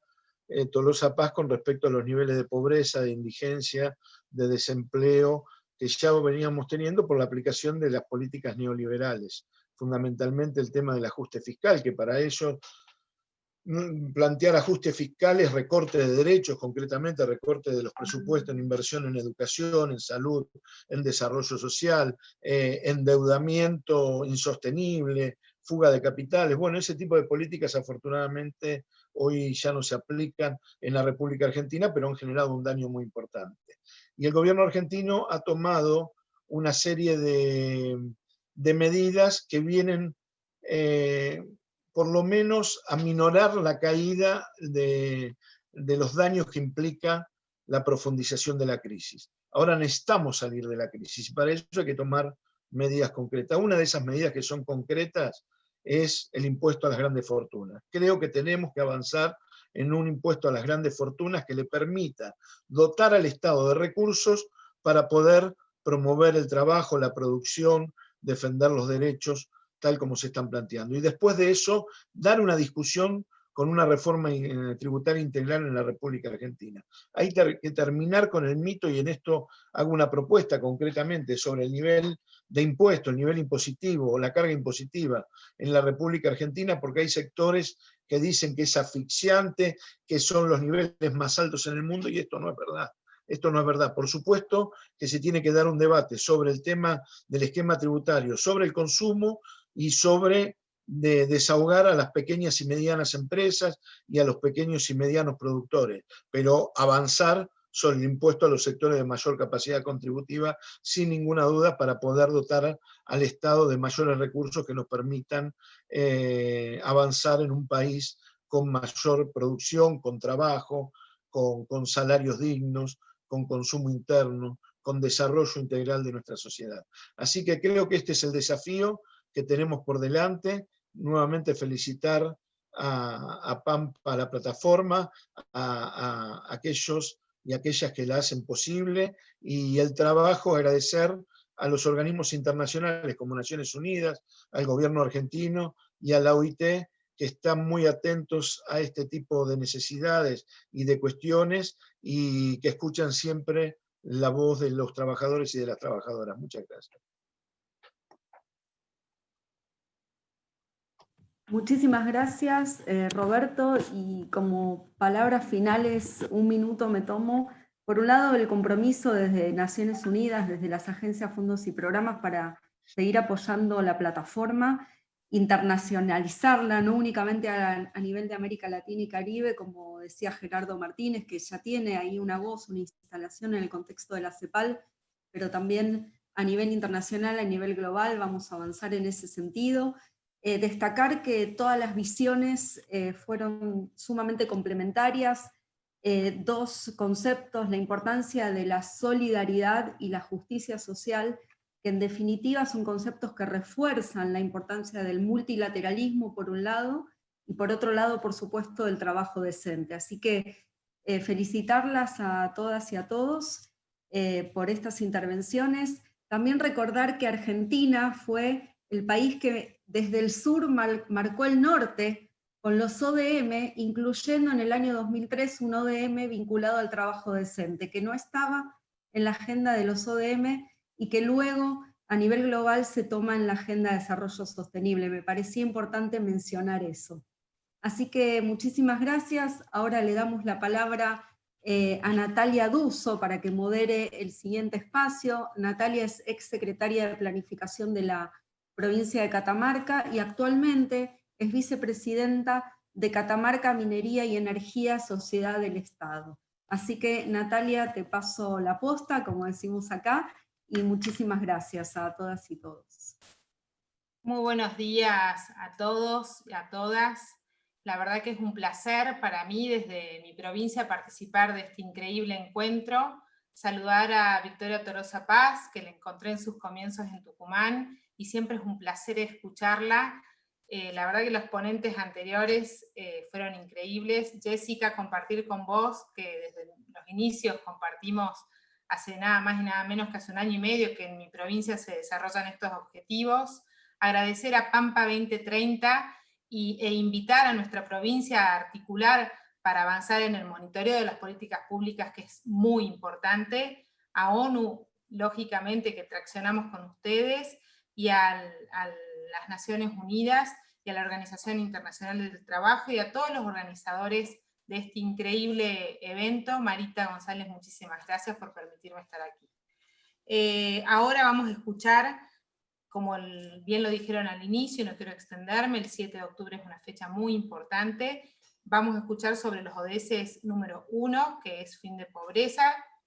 [SPEAKER 18] Tolosa Paz con respecto a los niveles de pobreza, de indigencia, de desempleo, que ya veníamos teniendo por la aplicación de las políticas neoliberales. Fundamentalmente el tema del ajuste fiscal, que para ello plantear ajustes fiscales, recorte de derechos, concretamente recorte de los presupuestos en inversión en educación, en salud, en desarrollo social, endeudamiento insostenible, fuga de capitales. Bueno, ese tipo de políticas afortunadamente hoy ya no se aplican en la República Argentina, pero han generado un daño muy importante. Y el gobierno argentino ha tomado una serie de medidas que vienen por lo menos a minorar la caída de los daños que implica la profundización de la crisis. Ahora necesitamos salir de la crisis y para eso hay que tomar medidas concretas. Una de esas medidas que son concretas es el impuesto a las grandes fortunas. Creo que tenemos que avanzar en un impuesto a las grandes fortunas que le permita dotar al Estado de recursos para poder promover el trabajo, la producción, defender los derechos, tal como se están planteando. Y después de eso, dar una discusión con una reforma tributaria integral en la República Argentina. Hay que terminar con el mito, y en esto hago una propuesta concretamente sobre el nivel de impuesto, el nivel impositivo o la carga impositiva en la República Argentina, porque hay sectores que dicen que es asfixiante, que son los niveles más altos en el mundo, y esto no es verdad. Esto no es verdad. Por supuesto que se tiene que dar un debate sobre el tema del esquema tributario, sobre el consumo y sobre desahogar a las pequeñas y medianas empresas y a los pequeños y medianos productores, pero avanzar sobre el impuesto a los sectores de mayor capacidad contributiva, sin ninguna duda, para poder dotar al Estado de mayores recursos que nos permitan avanzar en un país con mayor producción, con trabajo, con salarios dignos, con consumo interno, con desarrollo integral de nuestra sociedad. Así que creo que este es el desafío que tenemos por delante. Nuevamente felicitar a Pampa, a la plataforma, a aquellos y aquellas que la hacen posible, y el trabajo, agradecer a los organismos internacionales como Naciones Unidas, al gobierno argentino y a la OIT, que están muy atentos a este tipo de necesidades y de cuestiones, y que escuchan siempre la voz de los trabajadores y de las trabajadoras. Muchas gracias.
[SPEAKER 10] Muchísimas gracias, Roberto, y como palabras finales, un minuto me tomo. Por un lado, el compromiso desde Naciones Unidas, desde las agencias, fondos y programas para seguir apoyando la plataforma, internacionalizarla, no únicamente a nivel de América Latina y Caribe, como decía Gerardo Martínez, que ya tiene ahí una voz, una instalación en el contexto de la CEPAL, pero también a nivel internacional, a nivel global, vamos a avanzar en ese sentido. Destacar que todas las visiones fueron sumamente complementarias, dos conceptos, la importancia de la solidaridad y la justicia social, que en definitiva son conceptos que refuerzan la importancia del multilateralismo por un lado, y por otro lado, por supuesto, el trabajo decente. Así que felicitarlas a todas y a todos por estas intervenciones. También recordar que Argentina fue el país que desde el sur marcó el norte con los ODM, incluyendo en el año 2003 un ODM vinculado al trabajo decente, que no estaba en la agenda de los ODM y que luego a nivel global se toma en la agenda de desarrollo sostenible. Me parecía importante mencionar eso. Así que muchísimas gracias. Ahora le damos la palabra a Natalia Duso para que modere el siguiente espacio. Natalia es exsecretaria de Planificación de la provincia de Catamarca y actualmente es vicepresidenta de Catamarca Minería y Energía Sociedad del Estado. Así que Natalia, te paso la posta, como decimos acá, y muchísimas gracias a todas y todos.
[SPEAKER 19] Muy buenos días a todos y a todas. La verdad que es un placer para mí desde mi provincia participar de este increíble encuentro. Saludar a Victoria Tolosa Paz, que la encontré en sus comienzos en Tucumán, y siempre es un placer escucharla. La verdad que los ponentes anteriores fueron increíbles. Jessica, compartir con vos, que desde los inicios compartimos hace nada más y nada menos que hace 1 año y medio que en mi provincia se desarrollan estos objetivos. Agradecer a Pampa 2030 e invitar a nuestra provincia a articular para avanzar en el monitoreo de las políticas públicas, que es muy importante, a ONU, lógicamente, que traccionamos con ustedes, y a las Naciones Unidas, y a la Organización Internacional del Trabajo, y a todos los organizadores de este increíble evento. Marita González, muchísimas gracias por permitirme estar aquí. Ahora vamos a escuchar, como bien lo dijeron al inicio, no quiero extenderme, el 7 de octubre es una fecha muy importante. Vamos a escuchar sobre los ODS número 1, que es fin de pobreza,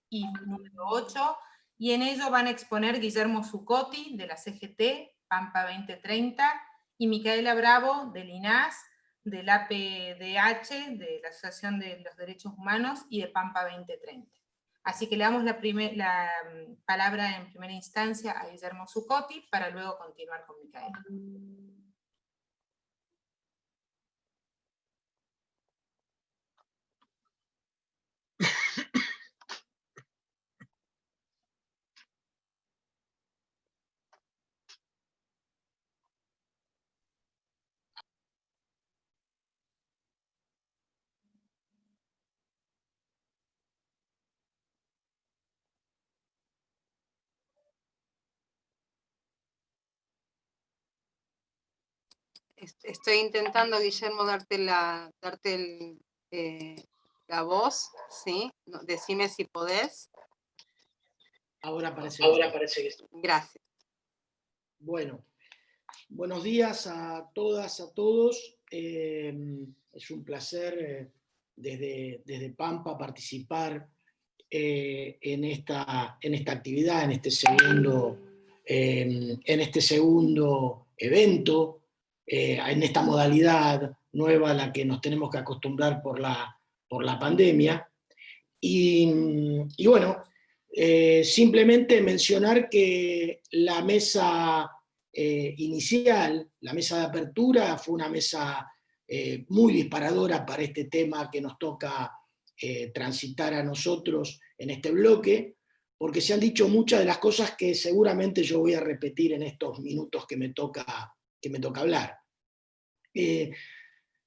[SPEAKER 19] y número 8, y en ello van a exponer Guillermo Zuccotti, de la CGT, Pampa 2030, y Micaela Bravo, del INAS, del APDH, de la Asociación de los Derechos Humanos, y de Pampa 2030. Así que le damos la palabra en primera instancia a Guillermo Zuccotti, para luego continuar con Micaela.
[SPEAKER 1] Estoy intentando, Guillermo, darte la voz, ¿sí? Decime si podés.
[SPEAKER 20] Ahora parece
[SPEAKER 1] que sí. Gracias.
[SPEAKER 20] Bueno, buenos días a todas, a todos. Es un placer desde Pampa participar en esta actividad, en este segundo evento, en esta modalidad nueva a la que nos tenemos que acostumbrar por la pandemia. Y bueno, simplemente mencionar que la mesa inicial, la mesa de apertura, fue una mesa muy disparadora para este tema que nos toca transitar a nosotros en este bloque, porque se han dicho muchas de las cosas que seguramente yo voy a repetir en estos minutos que me toca hablar.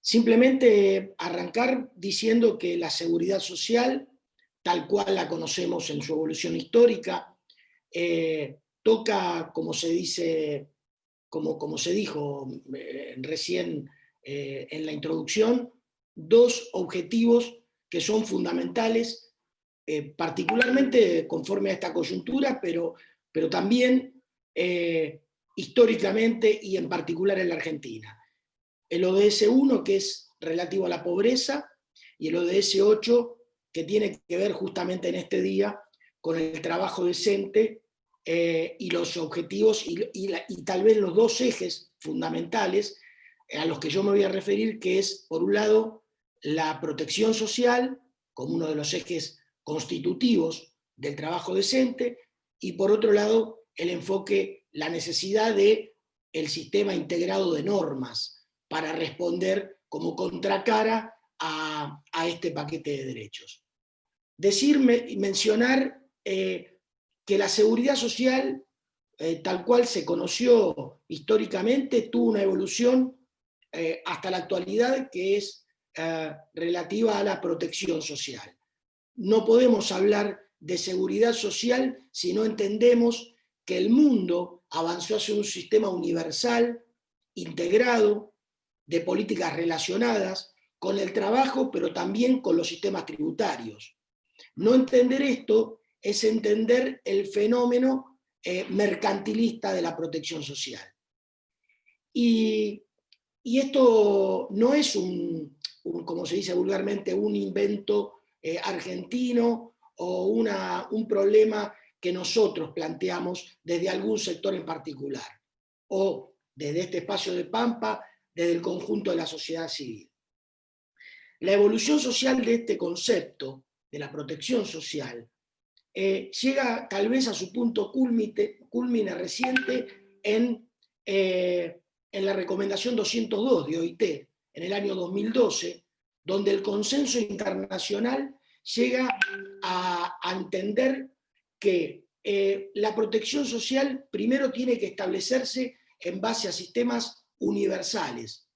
[SPEAKER 20] Simplemente arrancar diciendo que la seguridad social, tal cual la conocemos en su evolución histórica, toca, como se dijo recién en la introducción, 2 objetivos que son fundamentales, particularmente conforme a esta coyuntura, pero también históricamente y en particular en la Argentina. El ODS 1, que es relativo a la pobreza, y el ODS 8, que tiene que ver justamente en este día con el trabajo decente y los objetivos y tal vez los 2 ejes fundamentales a los que yo me voy a referir, que es, por un lado, la protección social, como uno de los ejes constitutivos del trabajo decente, y por otro lado, el enfoque, la necesidad de el sistema integrado de normas para responder como contracara a este paquete de derechos. Mencionar que la seguridad social, tal cual se conoció históricamente, tuvo una evolución hasta la actualidad que es relativa a la protección social. No podemos hablar de seguridad social si no entendemos que el mundo avanzó hacia un sistema universal, integrado, de políticas relacionadas con el trabajo, pero también con los sistemas tributarios. No entender esto es entender el fenómeno mercantilista de la protección social. Y esto no es como se dice vulgarmente, un invento argentino o un problema que nosotros planteamos desde algún sector en particular, o desde este espacio de Pampa, desde el conjunto de la sociedad civil. La evolución social de este concepto, de la protección social, llega tal vez a su punto culmine reciente en la recomendación 202 de OIT, en el año 2012, donde el consenso internacional llega a entender que la protección social primero tiene que establecerse en base a sistemas universales,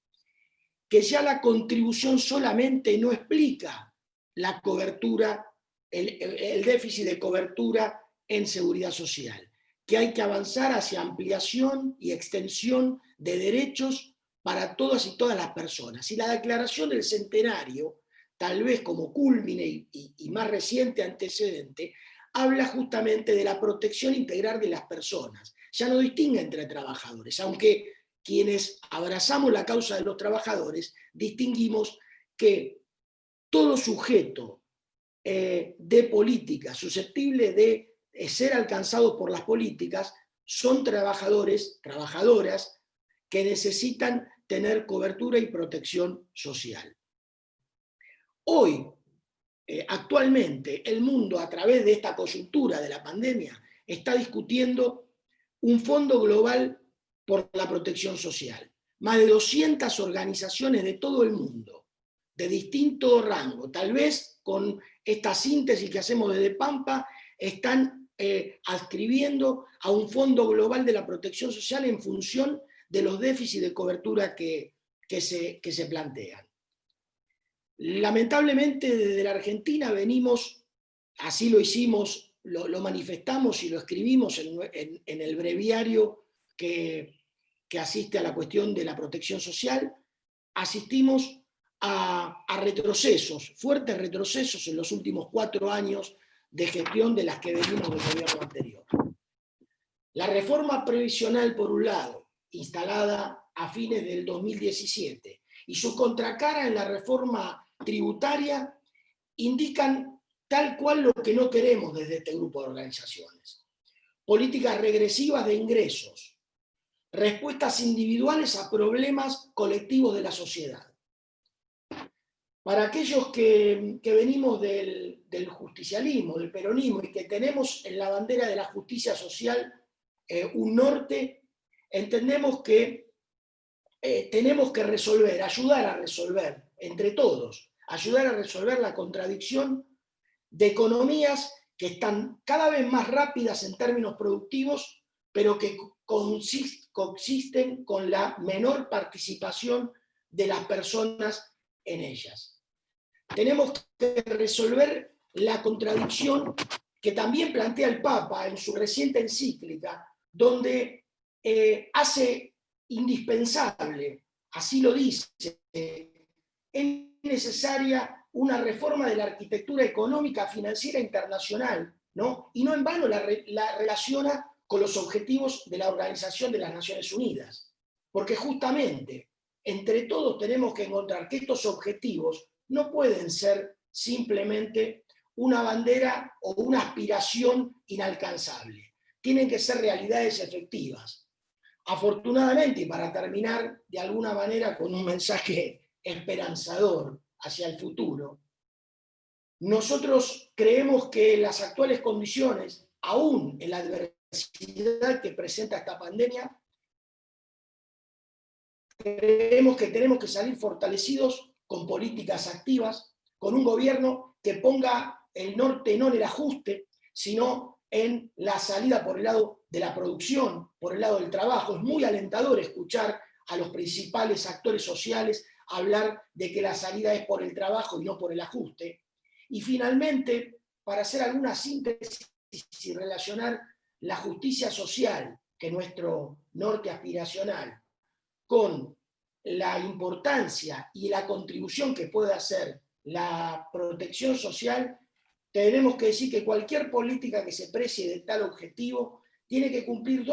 [SPEAKER 20] que ya la contribución solamente no explica la cobertura, el déficit de cobertura en seguridad social, que hay que avanzar hacia ampliación y extensión de derechos para todas y todas las personas. Y la declaración del centenario, tal vez como cúlmine y más reciente antecedente, habla justamente de la protección integral de las personas. Ya no distingue entre trabajadores, aunque quienes abrazamos la causa de los trabajadores distinguimos que todo sujeto de política susceptible de ser alcanzados por las políticas son trabajadores, trabajadoras que necesitan tener cobertura y protección social. Hoy, actualmente, el mundo, a través de esta coyuntura de la pandemia, está discutiendo un fondo global por la protección social. Más de 200 organizaciones de todo el mundo, de distinto rango, tal vez con esta síntesis que hacemos desde Pampa, están adscribiendo a un fondo global de la protección social en función de los déficits de cobertura que se plantean. Lamentablemente desde la Argentina venimos, así lo hicimos, lo manifestamos y lo escribimos en el breviario que asiste a la cuestión de la protección social, asistimos a retrocesos, fuertes retrocesos en los últimos 4 años de gestión de las que venimos del gobierno anterior. La reforma previsional, por un lado, instalada a fines del 2017, y su contracara en la reforma tributaria, indican tal cual lo que no queremos desde este grupo de organizaciones. Políticas regresivas de ingresos, respuestas individuales a problemas colectivos de la sociedad. Para aquellos que venimos del justicialismo, del peronismo, y que tenemos en la bandera de la justicia social un norte, entendemos que tenemos que resolver, ayudar a resolver, entre todos, ayudar a resolver la contradicción de economías que están cada vez más rápidas en términos productivos, pero que consisten con la menor participación de las personas en ellas. Tenemos que resolver la contradicción que también plantea el Papa en su reciente encíclica, donde hace indispensable, así lo dice, es necesaria una reforma de la arquitectura económica financiera internacional, ¿no? Y no en vano la relaciona con los objetivos de la Organización de las Naciones Unidas, porque justamente entre todos tenemos que encontrar que estos objetivos no pueden ser simplemente una bandera o una aspiración inalcanzable, tienen que ser realidades efectivas. Afortunadamente, y para terminar de alguna manera con un mensaje esperanzador hacia el futuro, nosotros creemos que las actuales condiciones, aún en la adversidad que presenta esta pandemia, creemos que tenemos que salir fortalecidos con políticas activas, con un gobierno que ponga el norte no en el ajuste, sino en la salida por el lado de la producción, por el lado del trabajo. Es muy alentador escuchar a los principales actores sociales hablar de que la salida es por el trabajo y no por el ajuste. Y finalmente, para hacer alguna síntesis y relacionar la justicia social, que es nuestro norte aspiracional, con la importancia y la contribución que puede hacer la protección social, tenemos que decir que cualquier política que se precie de tal objetivo tiene que cumplir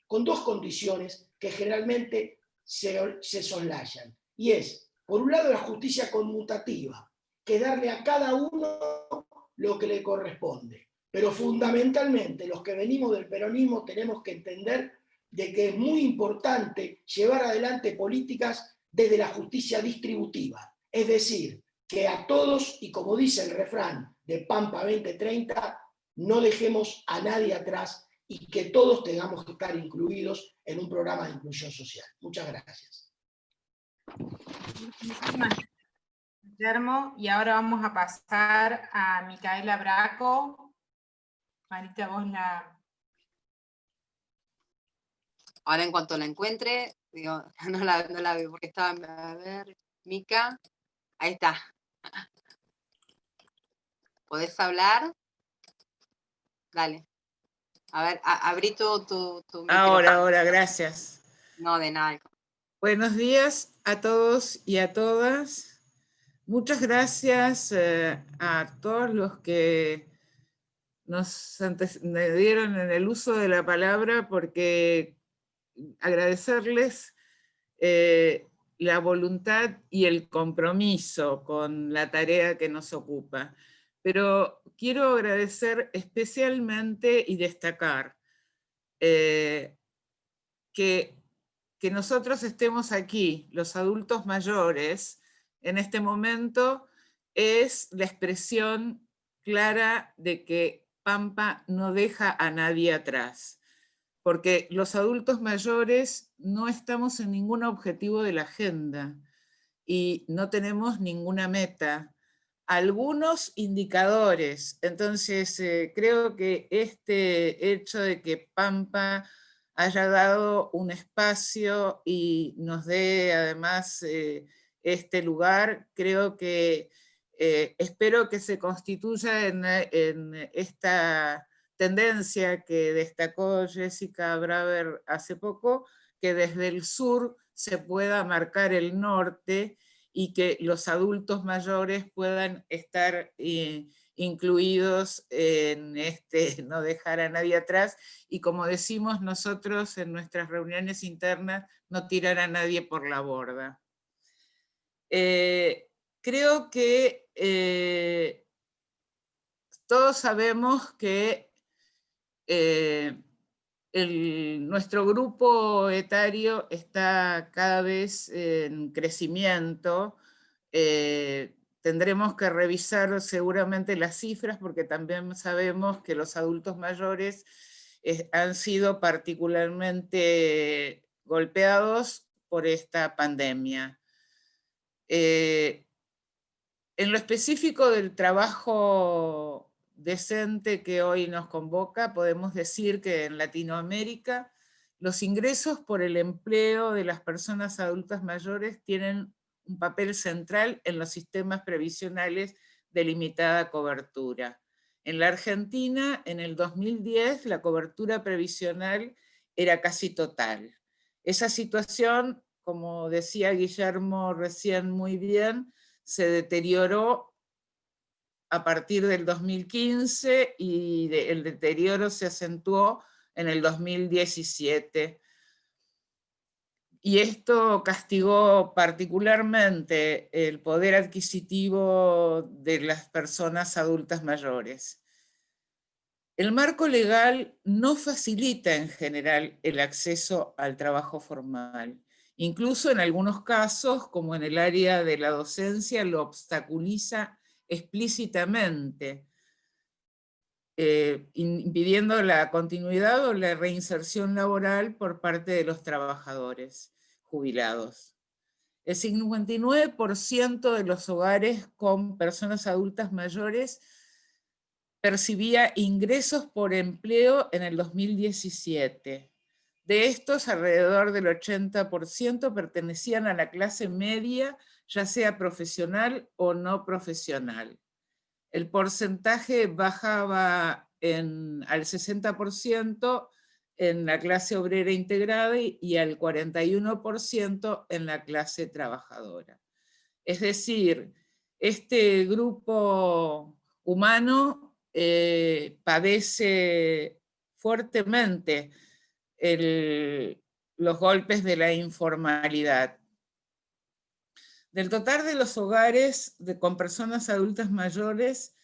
[SPEAKER 20] con dos condiciones que generalmente se soslayan. Y es, por un lado, la justicia conmutativa, que darle a cada uno lo que le corresponde. Pero fundamentalmente los que venimos del peronismo tenemos que entender de que es muy importante llevar adelante políticas desde la justicia distributiva. Es decir, que a todos, y como dice el refrán de Pampa 2030, no dejemos a nadie atrás y que todos tengamos que estar incluidos en un programa de inclusión social. Muchas gracias.
[SPEAKER 19] Guillermo, y ahora vamos a pasar a Micaela Braco. Marita, vos la...
[SPEAKER 1] Ahora en cuanto la encuentre, digo, no la veo porque estaba, a ver, Mica, ahí está. ¿Podés hablar? Dale. A ver, abrí tu
[SPEAKER 4] Ahora, gracias.
[SPEAKER 1] No, de nada.
[SPEAKER 4] Buenos días a todos y a todas. Muchas gracias a todos los que me dieron en el uso de la palabra, porque agradecerles la voluntad y el compromiso con la tarea que nos ocupa. Pero quiero agradecer especialmente y destacar que nosotros estemos aquí, los adultos mayores, en este momento es la expresión clara de que Pampa no deja a nadie atrás. Porque los adultos mayores no estamos en ningún objetivo de la agenda y no tenemos ninguna meta. Algunos indicadores. Entonces, creo que este hecho de que Pampa haya dado un espacio y nos dé además este lugar, creo que espero que se constituya en esta tendencia que destacó Jessica Braver hace poco, que desde el sur se pueda marcar el norte y que los adultos mayores puedan estar incluidos en no dejar a nadie atrás, y como decimos nosotros en nuestras reuniones internas, no tirar a nadie por la borda. Creo que todos sabemos que nuestro grupo etario está cada vez en crecimiento. Tendremos que revisar seguramente las cifras, porque también sabemos que los adultos mayores han sido particularmente golpeados por esta pandemia. En lo específico del trabajo decente que hoy nos convoca, podemos decir que en Latinoamérica los ingresos por el empleo de las personas adultas mayores tienen un papel central en los sistemas previsionales de limitada cobertura. En la Argentina, en el 2010, la cobertura previsional era casi total. Esa situación, como decía Guillermo recién muy bien, se deterioró a partir del 2015 y el deterioro se acentuó en el 2017. Y esto castigó particularmente el poder adquisitivo de las personas adultas mayores. El marco legal no facilita en general el acceso al trabajo formal. Incluso en algunos casos, como en el área de la docencia, lo obstaculiza explícitamente, impidiendo la continuidad o la reinserción laboral por parte de los trabajadores jubilados. El 59% de los hogares con personas adultas mayores percibía ingresos por empleo en el 2017. De estos, alrededor del 80% pertenecían a la clase media, ya sea profesional o no profesional. El porcentaje bajaba al 60% en la clase obrera integrada y al 41% en la clase trabajadora. Es decir, este grupo humano padece fuertemente los golpes de la informalidad. Del total de los hogares con personas adultas mayores,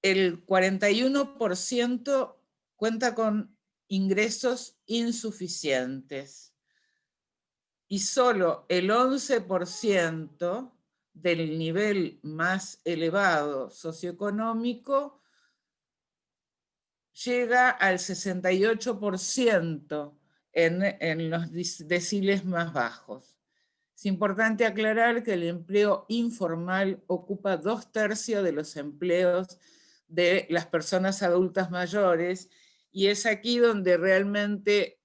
[SPEAKER 4] el 41% cuenta con ingresos insuficientes y solo el 11% del nivel más elevado socioeconómico llega al 68% en los deciles más bajos. Es importante aclarar que el empleo informal ocupa 2/3 de los empleos de las personas adultas mayores, y es aquí donde realmente,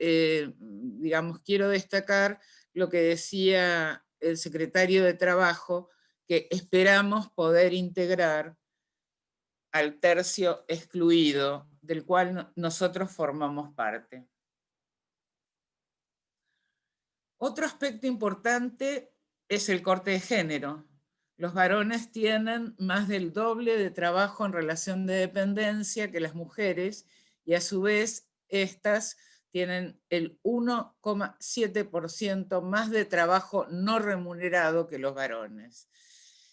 [SPEAKER 4] digamos, quiero destacar lo que decía el secretario de Trabajo, que esperamos poder integrar al tercio excluido, del cual nosotros formamos parte. Otro aspecto importante es el corte de género. Los varones tienen más del doble de trabajo en relación de dependencia que las mujeres, y a su vez estas tienen el 1,7% más de trabajo no remunerado que los varones.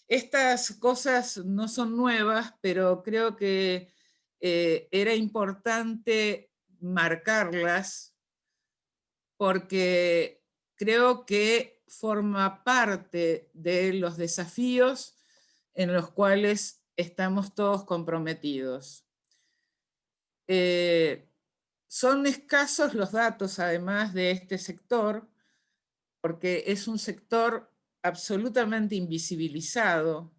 [SPEAKER 4] Estas cosas no son nuevas, pero creo que era importante marcarlas porque creo que forma parte de los desafíos en los cuales estamos todos comprometidos. Son escasos los datos, además, de este sector, porque es un sector absolutamente invisibilizado.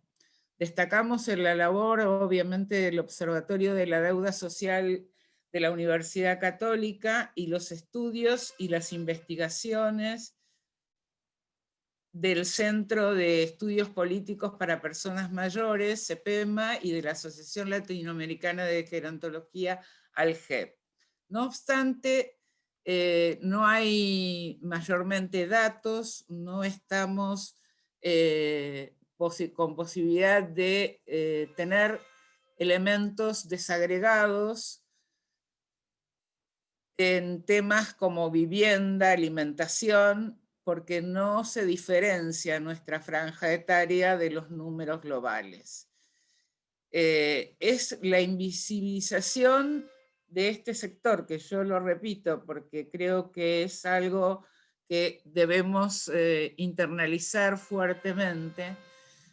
[SPEAKER 4] Destacamos en la labor, obviamente, del Observatorio de la Deuda Social de la Universidad Católica y los estudios y las investigaciones del Centro de Estudios Políticos para Personas Mayores, CEPEMA, y de la Asociación Latinoamericana de Gerontología, ALGEP. No obstante, no hay mayormente datos, no estamos con posibilidad de tener elementos desagregados en temas como vivienda, alimentación, porque no se diferencia nuestra franja etaria de los números globales. Es la invisibilización de este sector, que yo lo repito porque creo que es algo que debemos internalizar fuertemente,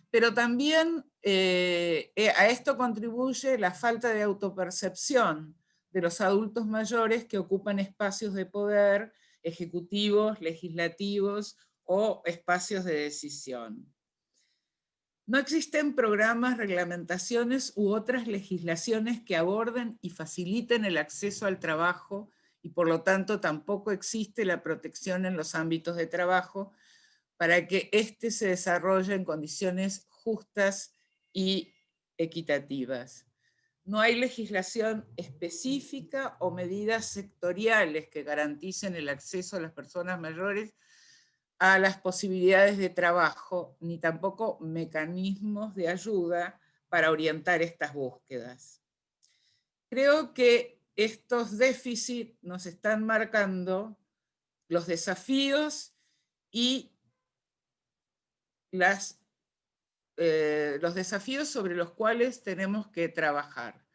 [SPEAKER 4] pero también a esto contribuye la falta de autopercepción de los adultos mayores que ocupan espacios de poder ejecutivos, legislativos o espacios de decisión. No existen programas, reglamentaciones u otras legislaciones que aborden y faciliten el acceso al trabajo, y por lo tanto tampoco existe la protección en los ámbitos de trabajo para que éste se desarrolle en condiciones justas y equitativas. No hay legislación específica o medidas sectoriales que garanticen el acceso a las personas mayores a las posibilidades de trabajo, ni tampoco mecanismos de ayuda para orientar estas búsquedas. Creo que estos déficits nos están marcando los desafíos y los desafíos sobre los cuales tenemos que trabajar.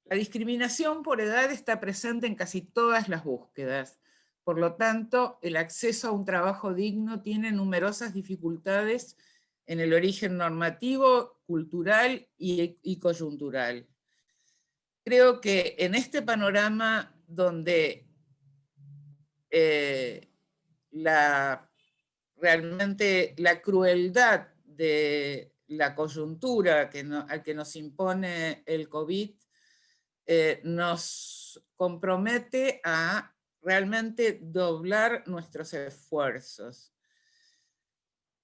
[SPEAKER 4] La discriminación por edad está presente en casi todas las búsquedas. Por lo tanto, el acceso a un trabajo digno tiene numerosas dificultades en el origen normativo, cultural y coyuntural. Creo que en este panorama donde realmente la crueldad de la coyuntura al que nos impone el COVID nos compromete a realmente doblar nuestros esfuerzos.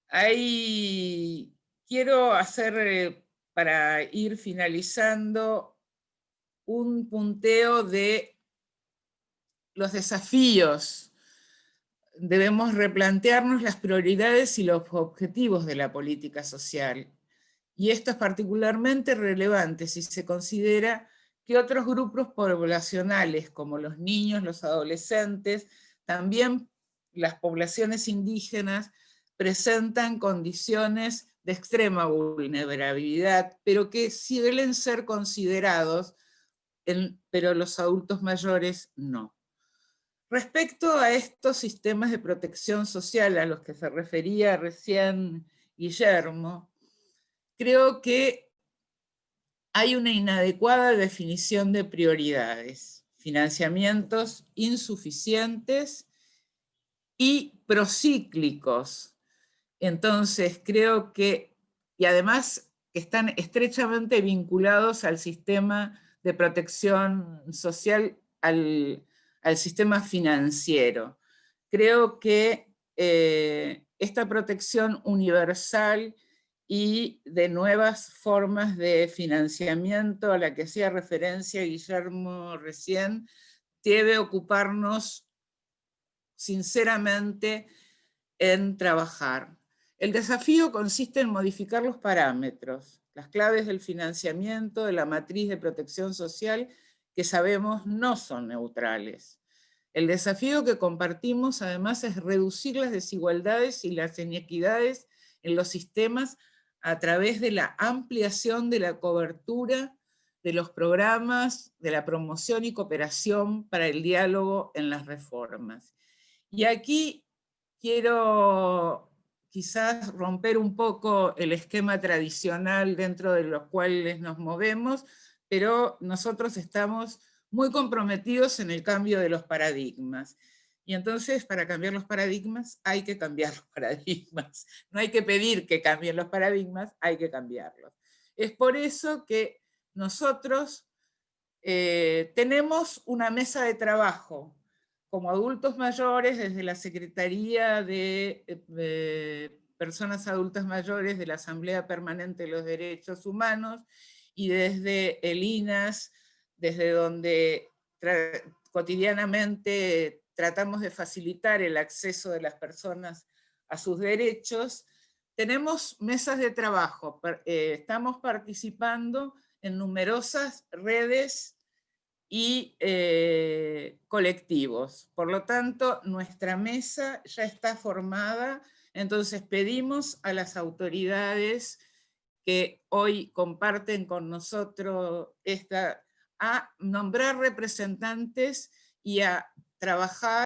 [SPEAKER 4] Ahí quiero hacer, para ir finalizando, un punteo de los desafíos. Debemos replantearnos las prioridades y los objetivos de la política social. Y esto es particularmente relevante si se considera que otros grupos poblacionales, como los niños, los adolescentes, también las poblaciones indígenas, presentan condiciones de extrema vulnerabilidad, pero que suelen ser considerados, pero los adultos mayores no. Respecto a estos sistemas de protección social a los que se refería recién Guillermo, creo que hay una inadecuada definición de prioridades, financiamientos insuficientes y procíclicos. Entonces creo que, y además están estrechamente vinculados al sistema de protección social, al sistema financiero. Creo que esta protección universal y de nuevas formas de financiamiento a la que hacía referencia Guillermo recién, debe ocuparnos sinceramente en trabajar. El desafío consiste en modificar los parámetros, las claves del financiamiento de la matriz de protección social que sabemos no son neutrales. El desafío que compartimos además es reducir las desigualdades y las inequidades en los sistemas a través de la ampliación de la cobertura de los programas de la promoción y cooperación para el diálogo en las reformas. Y aquí quiero quizás romper un poco el esquema tradicional dentro de los cuales nos movemos, pero nosotros estamos muy comprometidos en el cambio de los paradigmas. Y entonces, para cambiar los paradigmas, hay que cambiar los paradigmas. No hay que pedir que cambien los paradigmas, hay que cambiarlos. Es por eso que nosotros tenemos una mesa de trabajo como adultos mayores desde la Secretaría de Personas Adultas Mayores de la Asamblea Permanente de los Derechos Humanos y desde el INAS, desde donde cotidianamente tratamos de facilitar el acceso de las personas a sus derechos. Tenemos mesas de trabajo, estamos participando en numerosas redes y colectivos. Por lo tanto, nuestra mesa ya está formada, entonces pedimos a las autoridades que hoy comparten con nosotros a nombrar representantes y a trabajar